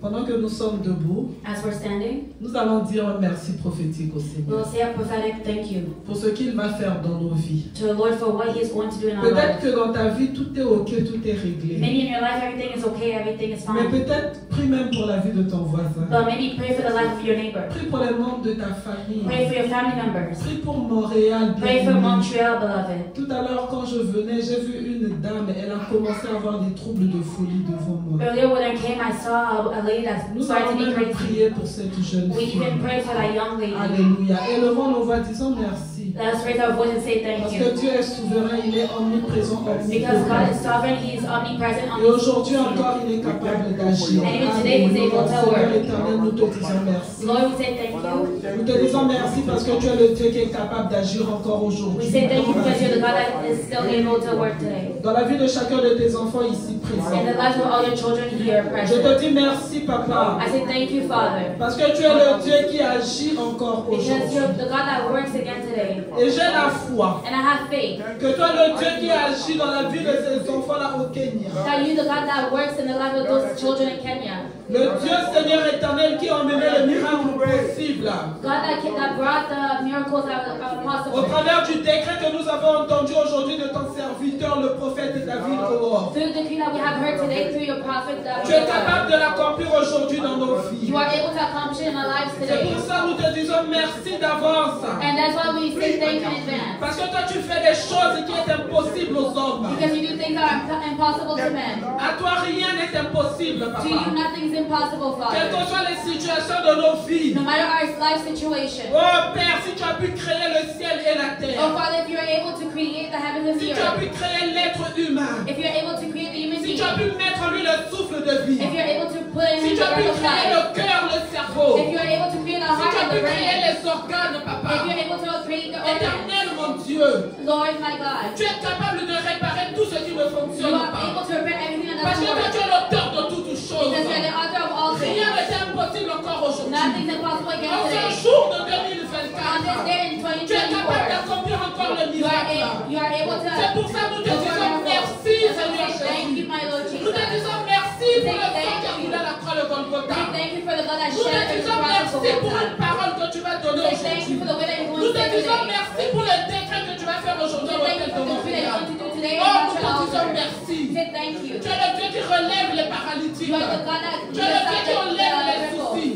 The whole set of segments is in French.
Pendant que nous sommes debout, as we're standing, nous allons dire un merci prophétique au we'll Seigneur say a prophetic thank you pour ce qu'il va faire dans nos vies. to the Lord for what He is going to do in our Peut-être lives. que dans ta vie, tout est OK, tout est réglé. Maybe in your life everything is okay, everything is Mais fine. peut-être prie même pour la vie de ton voisin. But maybe pray for the life of your neighbor. Prie pour les membres de ta famille. Pray for your family members. Prie pour Montréal. Pray for bien-aimé. Montreal, beloved. Tout à l'heure, quand je venais, j'ai vu une dame, elle a commencé à avoir des troubles de folie devant moi. Earlier when I came, I saw a lady that Nous started allons to be même crazy. prier pour cette jeune We fille. even pray for that young lady. Alléluia. Élevons nos voix, disons merci. Let us raise our voice and say thank Parce you. que Dieu est souverain, il est omniprésent, Because God omnipotent. is sovereign, He is omnipresent, Et aujourd'hui omniscient. encore, il est capable d'agir. And even today, He's able to Seigneur work. éternel, nous te disons merci. Lord, we say thank you. Nous te disons merci parce que tu es le Dieu qui est capable d'agir encore We aujourd'hui. say thank you because you're the God that is still able to work today. Dans la vie de chacun de tes enfants ici In présents. the lives of all your children here Je present. te dis merci, Papa. I say thank you, Father. Parce que tu es le Dieu qui agit encore Because you're aujourd'hui. the God that works again today. Et j'ai la foi And I have faith que toi, le Dieu qui agit dans la vie de ces enfants-là au Kenya. that you're the God that works in the life of those children in Kenya. Le Dieu Seigneur éternel qui a emmené le miracle possible. God that brought the miracles that are Au possible. travers du décret que nous avons entendu aujourd'hui de ton serviteur, le prophète David Rohr. Through the decree that we have heard today through your prophet, Tu es capable de l'accomplir aujourd'hui dans nos vies. you are able to accomplish it in our lives C'est today. pour ça que nous te disons merci d'avance. And that's why we say thank you in advance. Parce que toi tu fais des choses qui sont impossibles aux hommes. Because you do things that are impossible to men. À toi rien n'est impossible, To you, Papa. nothing is impossible, Quelles que Father. soient les situations de nos vies. No matter our life situation. Oh Père, si tu as pu créer le ciel et la Oh, terre. Father, if you're able to create the heavens and Si the tu as earth. pu créer l'être humain. If you're able to create the human Si being. tu as pu mettre en lui le souffle de vie. If you're able to put in Si the tu as pu breath of créer life. le cœur, le cerveau. If you're able to create the Si heart tu as and pu the créer brain. les organes, If Papa. you're able to create the organs. Éternel, mon Dieu. Lord, my God. Tu es capable de réparer tout ce qui ne You fonctionne are pas. able to repair everything that Parce que doesn't toi, tu work. es l'auteur de toutes choses. Because you're the author of all things. Rien n'est impossible encore aujourd'hui. Nothing's impossible En against ce today. jour de On this 2024, day in tu es capable 2024, d'accomplir encore le you are miracle. able to. C'est pour ça que nous te disons merci, Seigneur Thank Jésus. you, my Lord Nous te Jesus. disons merci pour le sang qui a coulé à la croix de Golgotha. Thank you for the blood that Nous te shed on the disons cross of merci pour Golgotha. une parole que tu vas donner Thank you aujourd'hui. for the way that you're Nous going to te say disons today. merci pour le décret que tu vas faire aujourd'hui au Thank hôtel you de for the decree that you're Montréal. going to do today. Oh, nous te Montreal disons altar. merci. Say thank you. Tu es le Dieu qui relève les paralytiques. You are the God that Tu es le Dieu qui enlève les soucis.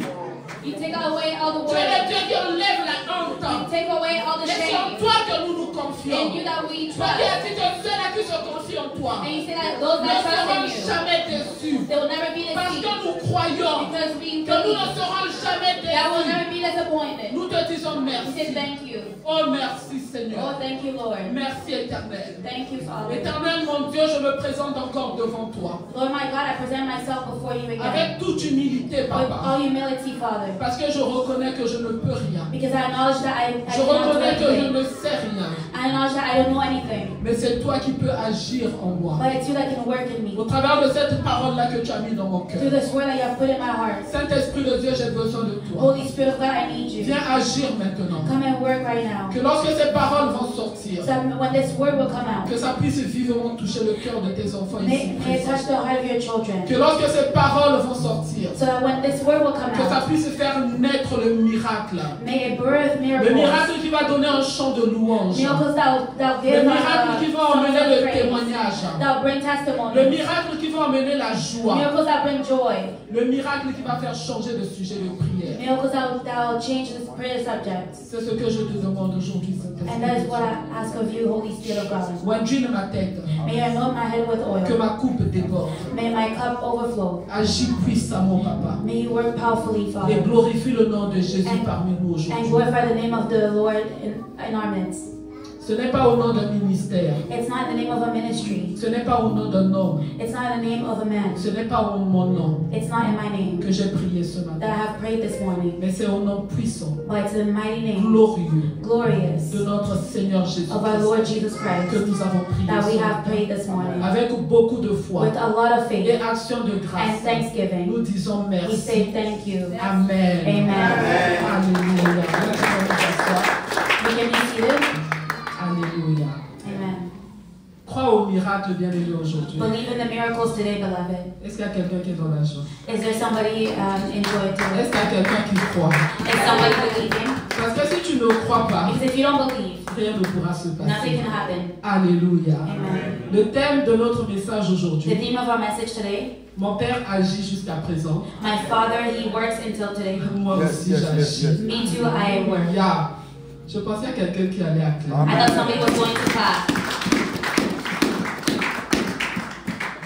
You take away all the Tu es le worries. Dieu qui enlève la You honte. take away all the Et c'est en shame. toi que nous nous In confions. you that we Toi qui as trust. dit que ceux-là qui se confient en toi And you say that those ne that trust seront in you, jamais déçus. they will never be Parce que deceived. nous croyons Because we que nous ne believe serons jamais that will déçus. never be disappointed. Nous te disons We say merci. thank you. Oh, merci Seigneur. Oh, thank you, Lord. Merci éternel. Thank you, Father. Éternel mon Dieu, je me présente encore devant toi. Lord, my God, I present myself before you again. Avec toute humilité, With Papa. all humility, Father. Parce que je reconnais que je ne peux rien. Because I acknowledge that I Je cannot do reconnais que je anything. ne sais rien. I acknowledge that I don't know anything. Mais c'est toi qui peux agir en moi. But it's you that can work in me. Au travers de cette parole-là que tu as mis dans mon cœur. Through this word that you have put in my heart. Saint-Esprit de Dieu, j'ai besoin de toi. Holy Spirit of God, I need you. Viens agir maintenant. Come and work right now. Que lorsque ces paroles vont sortir, So that when this word will come out, que ça puisse vivement toucher le cœur de tes enfants ici may it touch présents. the heart of your children. Que lorsque ces paroles vont sortir, So that when this word will come que ça out, puisse faire naître le miracle. may it birth Le miracles. miracle qui va donner un chant de louange. Miracles that Le give miracle qui va emmener le praise. témoignage. That bring testimony. Le miracle qui va emmener la joie. Miracles that bring joy. Le miracle qui va faire changer de sujet de prière. Miracles that will change this prayer subject. C'est ce que je te demande aujourd'hui, And that is what Saint-Esprit. I ask of you, Holy Spirit of God. Oindis ma tête, May I anoint my head with que oil. ma coupe déborde. May my cup overflow. Agis puissamment, Papa. May you work powerfully, Et Father. glorifie le nom de Jésus parmi nous And aujourd'hui. glorify the name of the Lord in our midst. Ce n'est pas au nom d'un ministère. It's not in the name of a ministry. Ce n'est pas au nom d'un homme. It's not in the name of a man. Ce n'est pas au mon nom It's not in my name que j'ai prié ce that I matin. have prayed this morning. Mais c'est au nom puissant, But it's in the mighty name, glorieux glorious, de notre Seigneur Jésus of our Lord Jesus que Christ nous avons prié that we ce have matin. prayed this morning. Avec beaucoup de foi With a lot of et faith action de and grâce, thanksgiving, nous disons we merci. say thank you. Amen. Amen. Alléluia. We can be seated. Alléluia. Amen. Crois au miracle miracles, bien-aimés, aujourd'hui? Believe in the miracles today, beloved. Est-ce qu'il y a quelqu'un qui est dans la joie? Is there somebody in joy today? Est-ce qu'il y a quelqu'un qui croit? Is somebody believing? Parce que si tu ne crois pas, Because if you don't believe, rien ne pourra se nothing passer. can happen. Alléluia. Amen. Le thème de notre message The aujourd'hui, theme of our message today, mon père agit jusqu'à présent. my father, he works until today. Moi aussi, j'agis. Me too, I work. Alléluia. Je pensais à quelqu'un qui allait acclamer. I thought somebody was going to clap.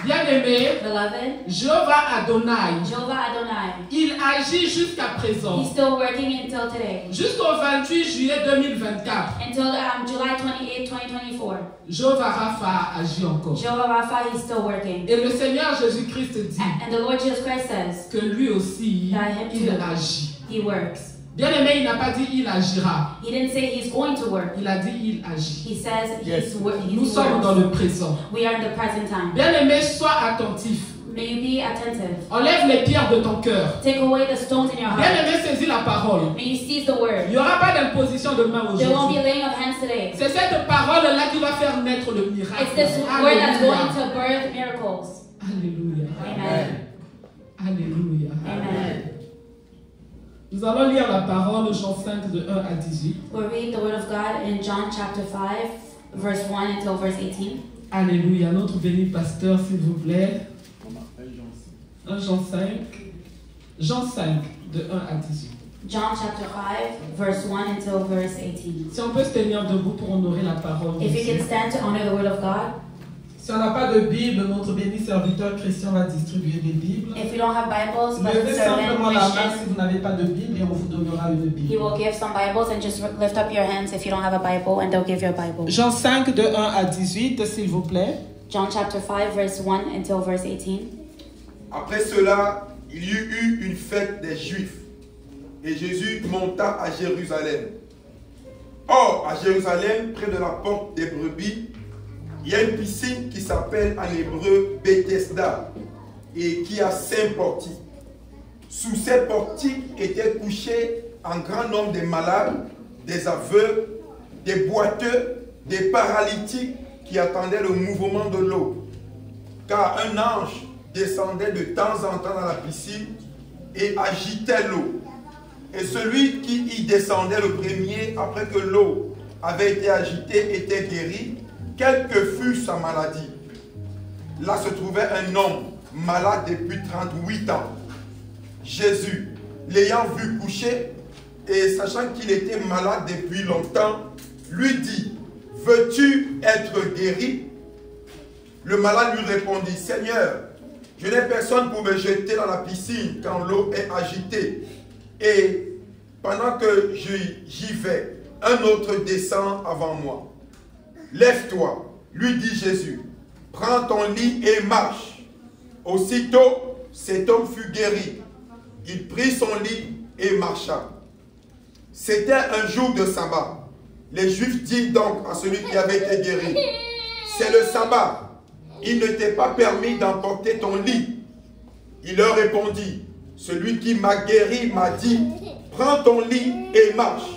Bien-aimé, Beloved, Jéhovah Adonai, Jehovah Adonai, il agit jusqu'à présent. he's still working until today. Jusqu'au 28 juillet 2024, Until July 28, 2024. Jéhovah Rapha agit encore. Jehovah Rapha, he's still working. Et le Seigneur Jésus-Christ dit And the Lord Jesus Christ says, que lui aussi, il agit. he works. Bien-aimé, il n'a pas dit il agira. He didn't say he's going to work. Il a dit il agit. He says Yes. Nous sommes dans le présent. We are in the present time. Bien-aimé, sois attentif. May you be attentive. Enlève les pierres de ton cœur. Take away the stones in your heart. Bien-aimé, saisis la parole. May you seize the word. Il n'y aura pas d'imposition de main There won't be aujourd'hui. laying of hands today. C'est cette parole-là qui va faire naître le miracle. It's this word that's going Alléluia. to birth miracles. Alléluia. Amen. Alléluia. Amen. Nous allons lire la parole, Jean 5, de 1 à 18. We'll read the word of God in John chapter 5, verse 1 until verse 18. Alléluia. Notre béni pasteur, s'il vous plaît. 1 Jean 5. Jean 5, de 1 à 18. John chapter 5, verse 1 until verse 18. Si on peut se tenir debout pour honorer la parole. de If you Dieu. can stand to honor the word of God. Si on n'a pas de Bible, notre béni serviteur Christian va distribuer des Bibles. If you don't have Bibles, but Levez servant simplement la main si Christian, vous n'avez pas de Bible et on vous donnera une he Bible. will give some Bibles, and just lift up your hands if you don't have a Bible, and they'll give you a Bible. Jean 5, de 1 à 18, s'il vous plaît. John chapter 5, verse 1 until verse 18. Après cela, il y eut une fête des Juifs, et Jésus monta à Jérusalem. Or, à Jérusalem, près de la porte des brebis, il y a une piscine qui s'appelle en hébreu Bethesda, et qui a 5 portiques. Sous ces portiques étaient couchés un grand nombre de malades, des aveugles, des boiteux, des paralytiques qui attendaient le mouvement de l'eau. Car un ange descendait de temps en temps dans la piscine et agitait l'eau. Et celui qui y descendait le premier, après que l'eau avait été agitée, était guéri, quelle que fût sa maladie. Là se trouvait un homme malade depuis 38 ans. Jésus, l'ayant vu coucher, et sachant qu'il était malade depuis longtemps, lui dit, « Veux-tu être guéri ?» Le malade lui répondit, « Seigneur, je n'ai personne pour me jeter dans la piscine quand l'eau est agitée. Et pendant que j'y vais, un autre descend avant moi. Lève-toi, lui dit Jésus, prends ton lit et marche. » Aussitôt, cet homme fut guéri. Il prit son lit et marcha. C'était un jour de sabbat. Les Juifs dirent donc à celui qui avait été guéri, « C'est le sabbat. Il ne t'est pas permis d'emporter ton lit. » Il leur répondit, « Celui qui m'a guéri m'a dit, prends ton lit et marche. »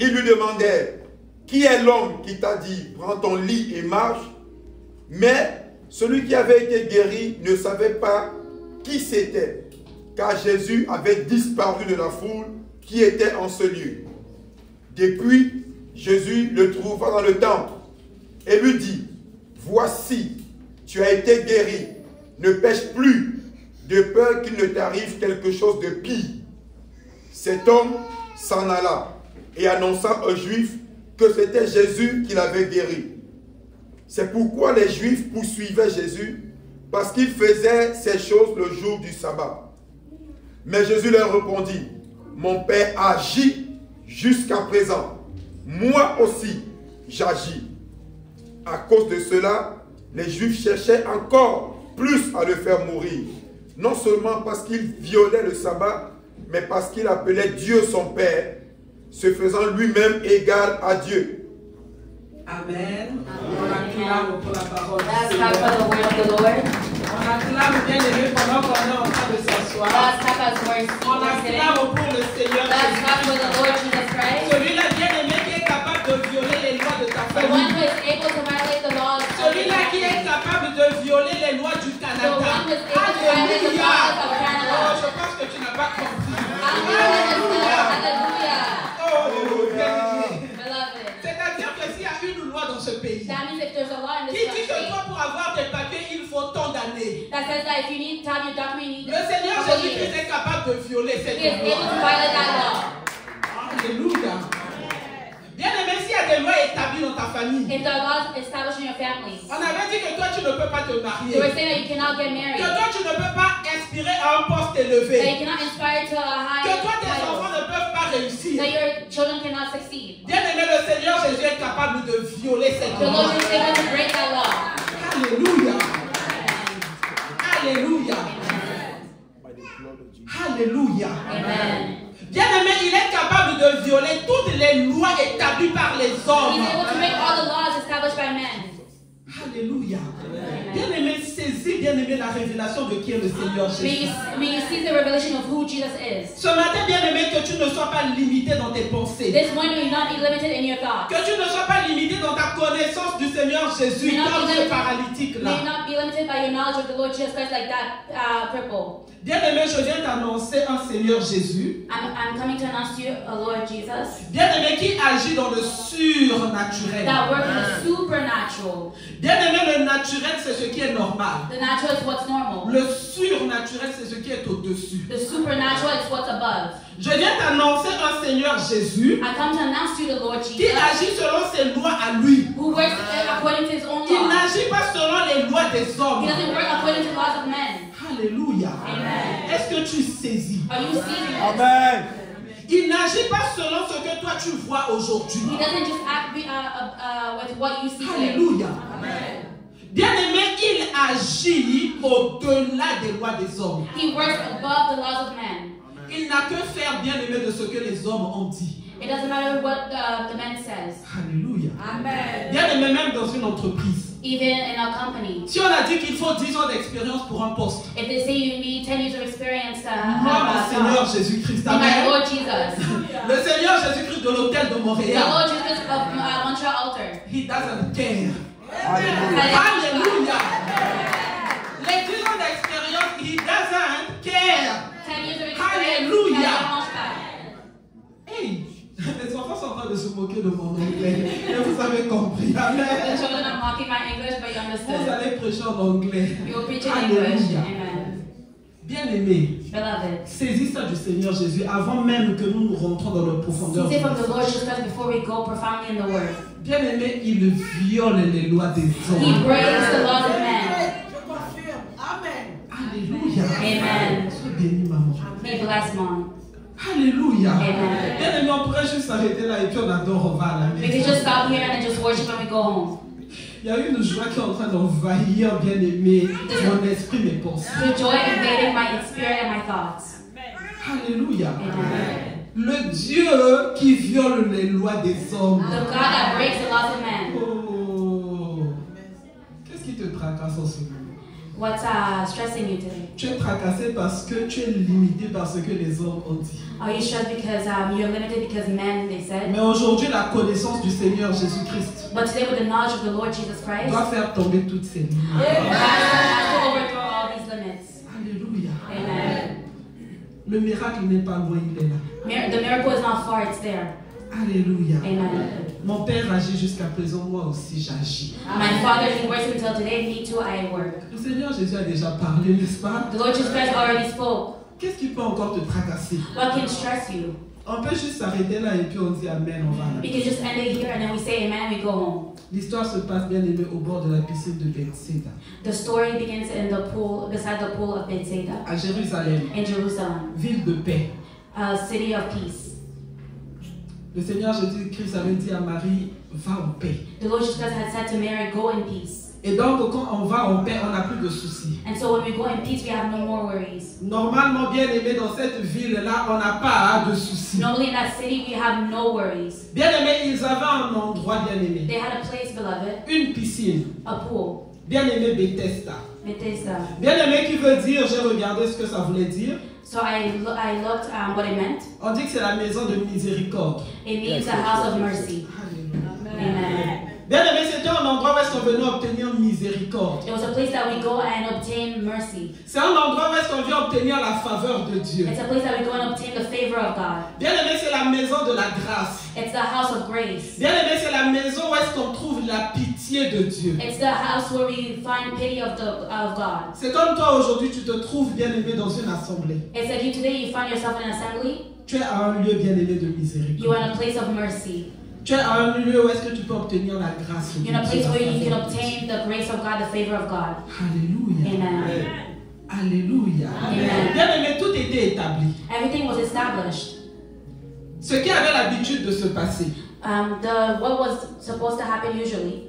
Ils lui demandèrent, « Qui est l'homme qui t'a dit, prends ton lit et marche ?» Mais celui qui avait été guéri ne savait pas qui c'était, car Jésus avait disparu de la foule qui était en ce lieu. Depuis, Jésus le trouva dans le temple et lui dit, « Voici, tu as été guéri, ne pêche plus, de peur qu'il ne t'arrive quelque chose de pire. » Cet homme s'en alla et annonça aux Juifs que c'était Jésus qui l'avait guéri. C'est pourquoi les Juifs poursuivaient Jésus, parce qu'il faisait ces choses le jour du sabbat. Mais Jésus leur répondit, « Mon Père agit jusqu'à présent. Moi aussi, j'agis. » À cause de cela, les Juifs cherchaient encore plus à le faire mourir. Non seulement parce qu'il violait le sabbat, mais parce qu'il appelait Dieu son Père, se faisant lui-même égal à Dieu. Amen. On acclame pour la parole du Let's clap for Seigneur. the word of the Lord. On acclame bien aimé pendant qu'on est en train de s'asseoir. Let's clap as we're On sitting. acclame pour le Seigneur Let's clap for the Jésus. Lord Jesus Christ. Celui-là bien aimé qui est capable de violer les lois de ta The one famille. who is able to violate the laws of Celui-là qui Canada. one was able to violate the Alléluia. laws of Oh, Canada. je pense que tu n'as pas compris. Hallelujah. Oh, bien-aimé. Beloved. C'est-à-dire que s'il y a une loi dans ce pays That means if there's a law in qui this dit que country toi, pour avoir tes papiers, il faut tant d'années. that says that if you need to have your document, you Le Seigneur Jésus-Christ est capable de violer he cette is able to loi. violate that law. Alléluia. Bien-aimé, s'il y a des lois établies dans ta famille, If there are laws established in your family, on avait dit que toi, tu ne peux pas te they were marier. saying that you cannot get married, Que toi, tu ne peux pas inspirer à un poste that élevé. you cannot inspire to a high Que toi, tes title, enfants ne peuvent pas réussir. that your children cannot succeed. Bien-aimé, le Seigneur Jésus est capable de violer cette The loi. Lord is able to break that law. Alléluia. Alléluia. Alléluia. Amen. Bien-aimé, il est capable de violer toutes les lois établies par les He's hommes. able to make all the laws established by men. Alléluia. Bien-aimé, saisis, bien-aimé, la révélation de qui est le Seigneur Jésus. May you see the revelation of who Jesus is. Ce matin, bien-aimé, que tu ne sois pas limité dans tes pensées. This morning, you not be limited in your thoughts. Que tu ne sois pas limité dans ta connaissance du Seigneur Jésus, May not comme be ce limited- paralytique-là. May you not be limited by your knowledge of the Lord Jesus Christ like that cripple. Bien-aimé, je viens t'annoncer un Seigneur Jésus. I'm coming to announce to you a Lord Jesus Bien-aimé, qui agit dans le surnaturel. that works in the supernatural. Bien-aimé, le naturel, c'est ce qui est normal. The natural is what's normal. Le surnaturel, c'est ce qui est au-dessus. The supernatural is what's above. Je viens t'annoncer un Seigneur Jésus I come to announce to you the Lord qui Jesus agit selon ses lois à lui. who works according to his own Il law. n'agit pas selon les lois des He hommes. doesn't work according to the laws of men. Alléluia. Amen. Est-ce que tu saisis? Are you seeing this? Amen. Il n'agit pas selon ce que toi tu vois aujourd'hui. He doesn't just act with what you see today. Alléluia. Bien-aimé, il agit au-delà des lois des hommes. He works above the laws of men. Il n'a que faire, bien-aimé, de ce que les hommes ont dit. It doesn't matter what the man says. Alléluia. Amen. Bien-aimé, même dans une entreprise. Even in a company. Si on a dit qu'il faut 10 ans d'expérience pour un poste, If they say you need 10 years of experience to moi, have mon a Seigneur job, Jésus-Christ, be my amen. Lord Jesus. Le Seigneur Jésus-Christ de l'hôtel de The Montréal, Lord Jesus of Montreal Altar. he doesn't care. Alléluia. Alléluia. Les 10 ans d'expérience, he doesn't care. 10 years of experience. Alléluia. Ça dérange pas. Hey, les enfants sont en train de se moquer de mon anglais. Et vous avez compris. Amen. The children are mocking my English, but you Vous understood. allez prêcher en anglais. You will preach in English. Alléluia. Amen. Bien-aimé, Beloved, saisis ça du Seigneur Jésus avant même que nous nous rentrons dans le profondeur. seize it from the Lord Jesus Christ before we go profoundly in the Word. Bien-aimé, il viole les lois des He hommes. breaks the laws of men. Alléluia. Amen. Sois béni, maman. Be blessed, Mom. Alléluia. Amen. Bien-aimé, on pourrait juste s'arrêter là et puis on adore, on va à la We can maison. just stop here and then just worship when we go home. Il y a une joie qui est en train d'envahir, bien-aimé, mon esprit, mes pensées. The joy invading my spirit and my thoughts. Alléluia. Amen. Le Dieu qui viole les lois des hommes. The God that breaks the laws of men. Oh. Qu'est-ce qui te tracasse en ce moment? What's stressing you today? Tu es tracassé parce que tu es limité par ce que les hommes ont dit. Are you stressed because you're limited because men, they said? Mais aujourd'hui, la connaissance du Seigneur Jésus-Christ But today with the knowledge of the Lord Jesus Christ, doit faire tomber toutes ces limites. has to overthrow all these limits. Alléluia. Amen. Le miracle n'est pas loin, il est là. The miracle is not far, it's there. Alléluia. Amen. Mon père agit jusqu'à présent, moi aussi j'agis. My Father, He works until today, me too, I work. Le Seigneur Jésus a déjà parlé, n'est-ce pas? The Lord Jesus Christ already spoke. Qu'est-ce qui peut encore te tracasser? What can stress you? On peut juste s'arrêter là et puis on dit Amen, on va à la We can just end it here and then we say amen and we go home. L'histoire se passe, bien aimé, au bord de la piscine de Bethsaida, The story begins in the pool, beside the pool of Bethsaida, à Jérusalem, in Jerusalem, ville de paix. a city of peace. Le Seigneur Jésus-Christ avait dit à Marie, va en paix. The Lord Jesus Christ had said to Mary, go in peace. Et donc, quand on va en paix, on n'a plus de soucis. And so when we go in peace, we have no more worries. Normalement, bien aimé, dans cette ville-là, on n'a pas de soucis. Normally in that city, we have no worries. Bien aimé, ils avaient un endroit, bien aimé, They had a place, beloved, une piscine, a pool, bien aimé Bethesda. Bethesda. Bien aimé qui veut dire, j'ai regardé ce que ça voulait dire. So I looked what it meant. On dit que c'est la maison de miséricorde. It means a house of mercy. Alléluia. Amen. Bien-aimé, c'était un endroit où est-ce qu'on venait obtenir miséricorde. It was a place that we go and obtain mercy. C'est un endroit où est-ce qu'on vient obtenir la faveur de Dieu. It's a place that we go and obtain the favor of God. Bien-aimé, c'est la maison de la grâce. It's the house of grace. Bien-aimé, c'est la maison où est-ce qu'on trouve la pitié de Dieu. It's the house where we find pity of God. C'est comme toi aujourd'hui, tu te trouves bien-aimé dans une assemblée. It's like you today, you find yourself in an assembly. Tu es à un lieu bien-aimé de You are miséricorde. in a place of mercy. Tu es à un lieu où est-ce que tu peux obtenir la grâce de Dieu. You're in a place where you can la faveur de obtain Dieu. the grace of God, the favor of God. Alléluia. Amen. Alléluia. Amen. Bien-aimé, tout était établi. Everything was established. Ce qui avait l'habitude de se passer, What was supposed to happen usually,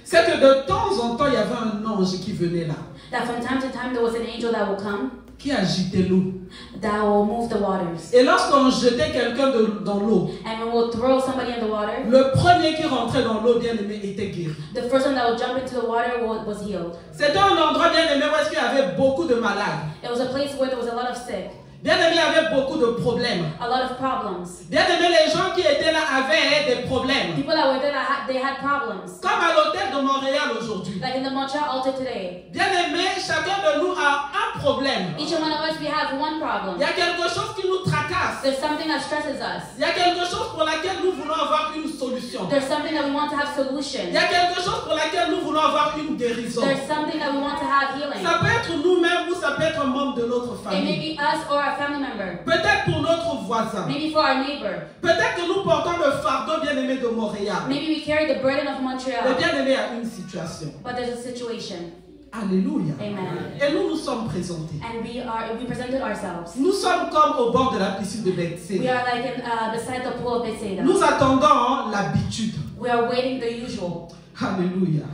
c'est que de temps en temps, il y avait un ange qui venait là, that from time to time there was an angel that will come, qui agitait l'eau. that will move the waters. Et lorsqu'on jetait quelqu'un dans l'eau, And when we'll throw somebody in the water, le premier qui rentrait dans l'eau, bien-aimé, était guéri. the first one that will jump into the water was healed. C'était un endroit, bien-aimé, où est-ce qu'il y avait beaucoup de malades. It was a place where there was a lot of sick, Bien-aimé, il y avait beaucoup de problèmes. a lot of problems. Bien-aimé, les gens qui étaient là avaient des problèmes. People that were there, they had problems. Comme à l'hôtel de Montréal aujourd'hui. Like in the Montreal altar today. Bien-aimé, chacun de nous a un problème. Each one of us, we have one problem. Il y a quelque chose qui nous tracasse. There's something that stresses us. Il y a quelque chose pour laquelle nous voulons avoir une solution. There's something that we want to have Il solution. y a quelque chose pour laquelle nous voulons avoir une guérison. There's something that we want to have healing. Ça peut être nous-mêmes ou ça peut être un membre de notre It may famille. be us or a family member. Peut-être pour notre voisin. Maybe for our neighbor. Peut-être que nous portons le fardeau bien-aimé de Montréal. Maybe we carry the burden of Le Montreal. bien-aimé a une situation. But there's a situation. Alléluia. Amen. Et nous nous sommes présentés. And we presented ourselves. Nous sommes comme au bord de la piscine de We Bethsaida. are like beside the pool of Bethsaida. Nous attendons l'habitude. We are waiting the usual. Alléluia.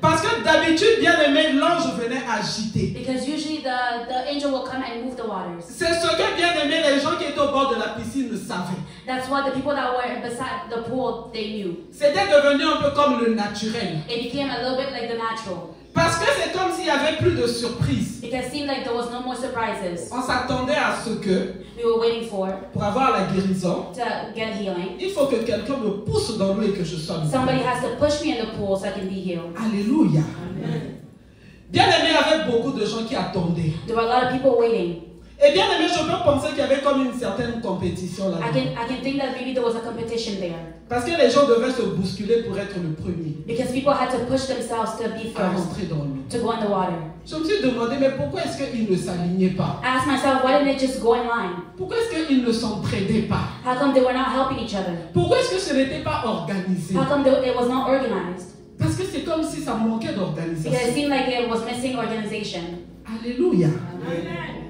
Parce que d'habitude, bien-aimé, l'ange venait agiter. Because usually the angel will come and move the waters. C'est ce que, bien-aimé, les gens qui étaient au bord de la piscine ne savaient. That's what the people that were beside the pool, they knew. C'était devenu un peu comme le naturel. It became a little bit like the natural. Parce que c'est comme s'il n'y avait plus de surprise. Because it seemed like there was no more surprises. On s'attendait à ce que, We were waiting for pour avoir la guérison, to get healing. il faut que quelqu'un me pousse dans l'eau et que je sois Somebody guéri. has to push me in the pool so I can be healed. Alléluia. Bien-aimé, il y avait beaucoup de gens qui attendaient. There were a lot of people waiting. Et bien-aimé, je peux penser qu'il y avait comme une certaine compétition là. I can think that maybe there was a competition there. Parce que les gens devaient se bousculer pour être le premier Because people had to push themselves to be à first, rentrer dans l'eau. to go in the water. Je me suis demandé, mais pourquoi est-ce qu'ils ne s'alignaient pas? I asked myself, why didn't they just go in line? Pourquoi est-ce qu'ils ne s'entraidaient pas? How come they were not helping each other? Pourquoi est-ce que ce n'était pas organisé? How come it was not organized? Parce que c'est comme si ça manquait Because it d'organisation. seemed like it was missing organization. Alléluia.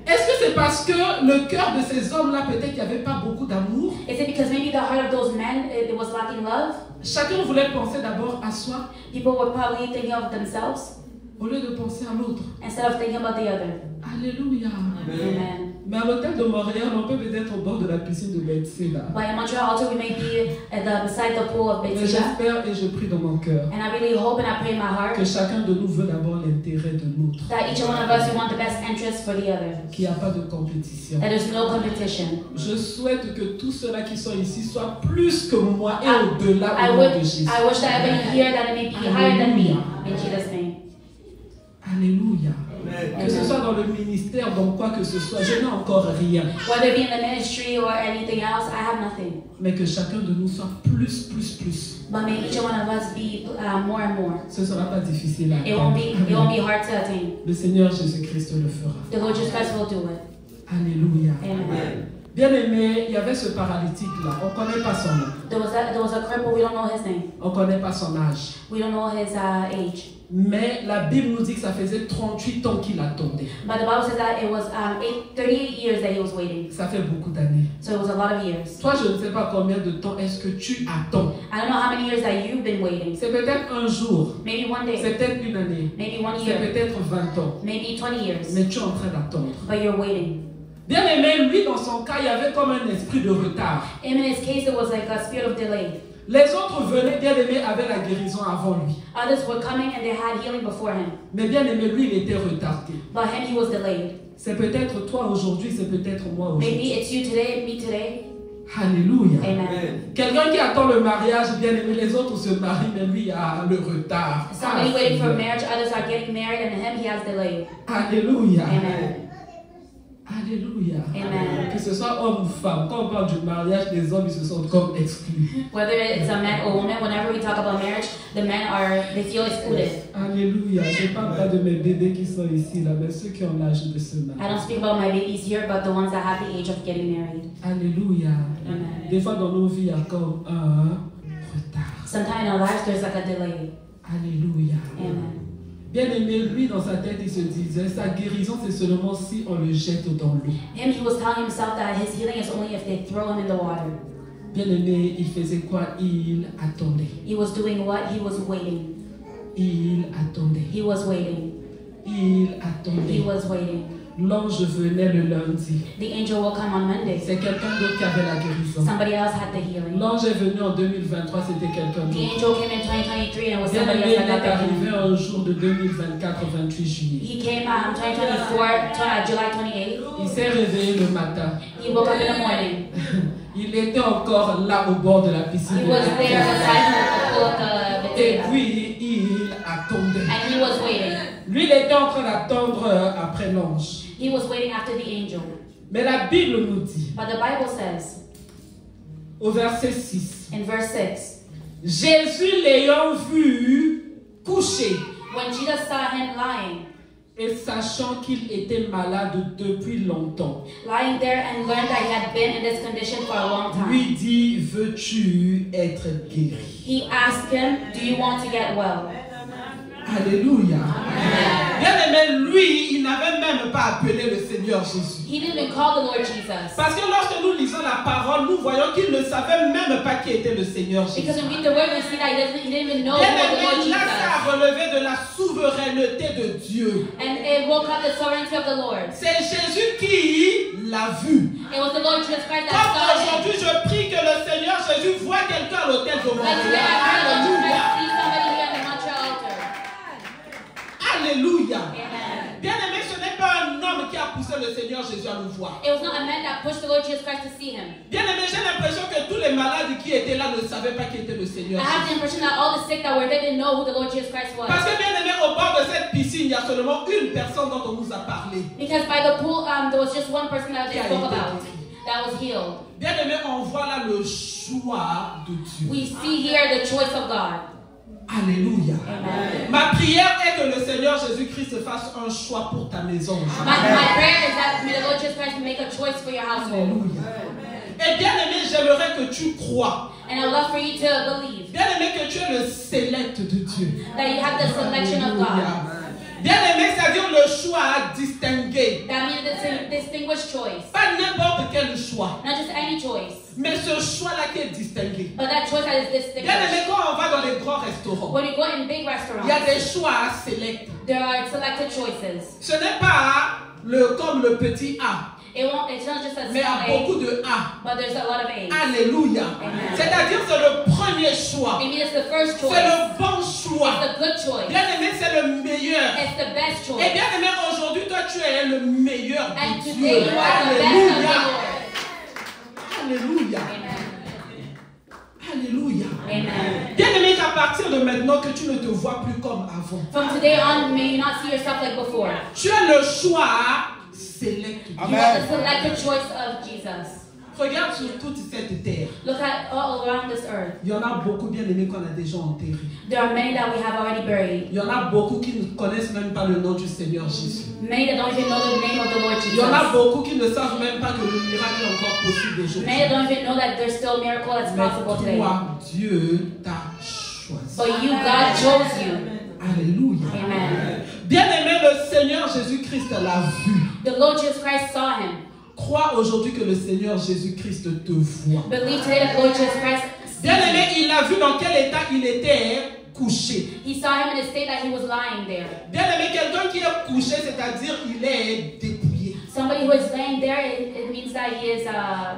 Est-ce que c'est parce que le cœur de ces hommes-là, peut-être qu'il n'y avait pas beaucoup d'amour? Is it because maybe the heart of those men, it was lacking love? Chacun voulait penser d'abord à soi People were probably thinking of themselves au lieu de penser à l'autre. instead of thinking about the other. Alléluia. Amen. Mais à l'hôtel de Montréal, on peut peut-être au bord de la piscine de Bethsaida. But in Montreal also we may be beside the pool of Mais Bethsaida. j'espère et je prie dans mon cœur And I really hope and I pray in my heart que chacun de nous veut d'abord l'intérêt de l'autre. that each one of us we want the best interest for the other. Qu'il n'y a pas de compétition. That there's no competition. Je souhaite que tous ceux-là qui sont ici soient plus que moi et au-delà I au nom de Jésus. wish that everybody here that it may be higher than me. In Jesus' name. Alléluia. Que ce soit dans le ministère, dans quoi que ce soit, je n'ai encore rien. Whether it be in the ministry or anything else, I have nothing. Mais que chacun de nous soit plus. But may each one of us be more and more. Ce ne sera pas difficile à It won't atteindre. be hard to attain. Le Seigneur Jésus-Christ le fera. The Lord Jesus Christ will do it. Alléluia. Amen. Bien aimé, il y avait ce paralytique-là. On ne connaît pas son nom. There was a cripple, we don't know his name. On ne connaît pas son âge. We don't know his age. Mais la Bible nous dit que ça faisait 38 ans qu'il attendait. But the Bible says that it was 38 years that he was waiting. Ça fait beaucoup d'années. So it was a lot of years. Toi, je ne sais pas combien de temps est-ce que tu attends. I don't know how many years that you've been waiting. C'est peut-être un jour. Maybe one day. C'est peut-être une année. Maybe 1 C'est year. peut-être 20 ans. Maybe 20 years. Mais tu es en train d'attendre. But you're waiting. Bien aimé, lui, dans son cas, il y avait comme un esprit de retard. In his case, it was like a spirit of delay. Les autres venaient, bien aimé, avec la guérison avant lui. Others were coming and they had healing before him. Mais bien aimé, lui, il était retardé. But him, he was delayed. C'est peut-être toi aujourd'hui, c'est peut-être moi Maybe aujourd'hui. it's you today, me today. Alléluia. Amen. Quelqu'un qui attend le mariage, bien aimé, les autres se marient, mais lui a le retard. Somebody waiting for marriage, others are getting married, and him, he has delay. Alléluia. Amen. Alléluia. Amen. Que ce soit homme ou femme, quand on parle du mariage, les hommes ils se sentent comme exclus. Whether it's a man or woman, whenever we talk about marriage, the men they feel excluded. Alléluia. Je ne parle pas de mes bébés qui sont ici, là, mais ceux qui ont l'âge de se marier. I don't speak about my babies here, but the ones that have the age of getting married. Alléluia. Amen. Des fois dans nos vies, il y a comme un retard. Sometimes in our lives, there's like a delay. Alléluia. Amen. Bien aimé, lui dans sa tête, il se disait, sa guérison c'est seulement si on le jette dans l'eau. Him, he was telling himself that his healing is only if they throw him in the water. Bien aimé, il faisait quoi? Il attendait. He was doing what? He was waiting. Il attendait. He was waiting. Il He attendait. was waiting. L'ange venait le lundi. The angel will come on Monday. C'est quelqu'un d'autre qui avait la guérison. Somebody else had the healing. L'ange est venu en 2023, c'était quelqu'un The d'autre. angel came in 2023 and it was Bien somebody aimé, else il that got est the arrivé healing. un jour de 2024, 28 juillet. He came 2024, July 28th. Il s'est réveillé le matin. He woke up in the morning. Il était encore là au bord de la piscine. He was there beside the pool of the Et potato. puis, il attendait. And he was waiting. Lui, il était en train d'attendre après l'ange. He was waiting after the angel. Mais la Bible nous dit, But the Bible says au verset 6, in verse 6, Jésus l'ayant vu couché when Jesus saw him lying et sachant qu'il était malade depuis longtemps, there and learned that he had been in this condition for a long time, lui dit, veux-tu être guéri? he asked him, do you want to get well? Alléluia. Bien aimé, lui, il n'avait même pas appelé le Seigneur Jésus. He didn't even call the Lord Jesus. Parce que lorsque nous lisons la parole, nous voyons qu'il ne savait même pas qui était le Seigneur Jésus. Because when we read the word, we see that he didn't even know who Bien was the Lord aimé, là, ça Jesus. a relevé de la souveraineté de Dieu. And it woke up the sovereignty of the Lord. C'est Jésus qui l'a vu. It was the Lord Jesus Christ that Comme saw him. aujourd'hui, je prie que le Seigneur Jésus voit quelqu'un à l'autel de mon Like today, Dieu. I pray that you Alléluia. might see somebody here in the Montreal altar. Alléluia. Amen. Bien aimé, ce n'est pas un homme qui a poussé le Seigneur Jésus à nous voir. It was not a man that pushed the Lord Jesus Christ to see him. Bien aimé, j'ai l'impression que tous les malades qui étaient là ne savaient pas qui était le Seigneur I have the Jésus. impression that all the sick that were there didn't know who the Lord Jesus Christ was. Parce que bien aimé, au bord de cette piscine, il y a seulement une personne dont on nous a parlé. Because by the pool, there was just one person that Qui a just spoke été about guéri. that was healed. Bien aimé, on voit là le choix de Dieu. We see here the choice of God. Alléluia. Amen. Ma prière est que le Seigneur Jésus-Christ fasse un choix pour ta maison. My prayer is that may the Lord Jesus Christ make a choice for your household. Alléluia. Et bien aimé, j'aimerais que tu crois. And I would love for you to believe Bien aimé, que tu es le select de Dieu. that you have the selection of God. Alléluia. Bien aimé, c'est-à-dire le choix à distinguer. That means it's a distinguished choice. Pas n'importe quel choix, Not just any choice, mais ce choix-là qui est distingué. but that choice that is Bien aimé, distinguished. quand on va dans les grands restaurants, When you go in big il y a restaurants, des choix à select. there are selected choices. Ce n'est pas comme le petit A, It's not just a mais small il y a beaucoup de A. but there's a lot of A's. Alléluia. Amen. C'est-à-dire c'est le premier choix. Maybe it's the first C'est choice. le bon choix. It's the good choice. Bien aimé, c'est le meilleur. It's the best Et choice. bien aimé, aujourd'hui, toi, tu es le meilleur And de today Dieu. you are the best of the Alléluia. Lord. Alléluia. Amen. Alléluia. Amen. Bien aimé, qu'à partir de maintenant, que tu ne te vois plus comme avant. From today on, may you not see yourself like before. Tu as le choix à select. You have the selected choice of Jesus. Regarde sur toute cette terre. Look at all around this earth. Il y en a beaucoup, bien aimés, qu'on a déjà enterrés. There are many that we have already buried. Il y en a beaucoup qui ne connaissent même pas le nom du Seigneur Jésus. Many that don't even know the name of the Lord Il y en a Jesus. beaucoup qui ne savent même pas que le miracle est encore possible aujourd'hui. Many that don't even know that there's still a miracle that's possible Mais today. toi, Dieu t'a choisi. But you, God chose you. Alléluia. Amen. Bien aimé, le Seigneur Jésus-Christ l'a vu. The Lord Jesus Christ saw him. Crois aujourd'hui que le Seigneur Jésus-Christ te voit. Believe today that the Lord Jesus Christ sees Bien aimé, you. il l'a vu dans quel état il était couché. He saw him in a state that he was lying there. Bien aimé, quelqu'un qui est couché, c'est-à-dire il est dépouillé. Somebody who is laying there, it means that he is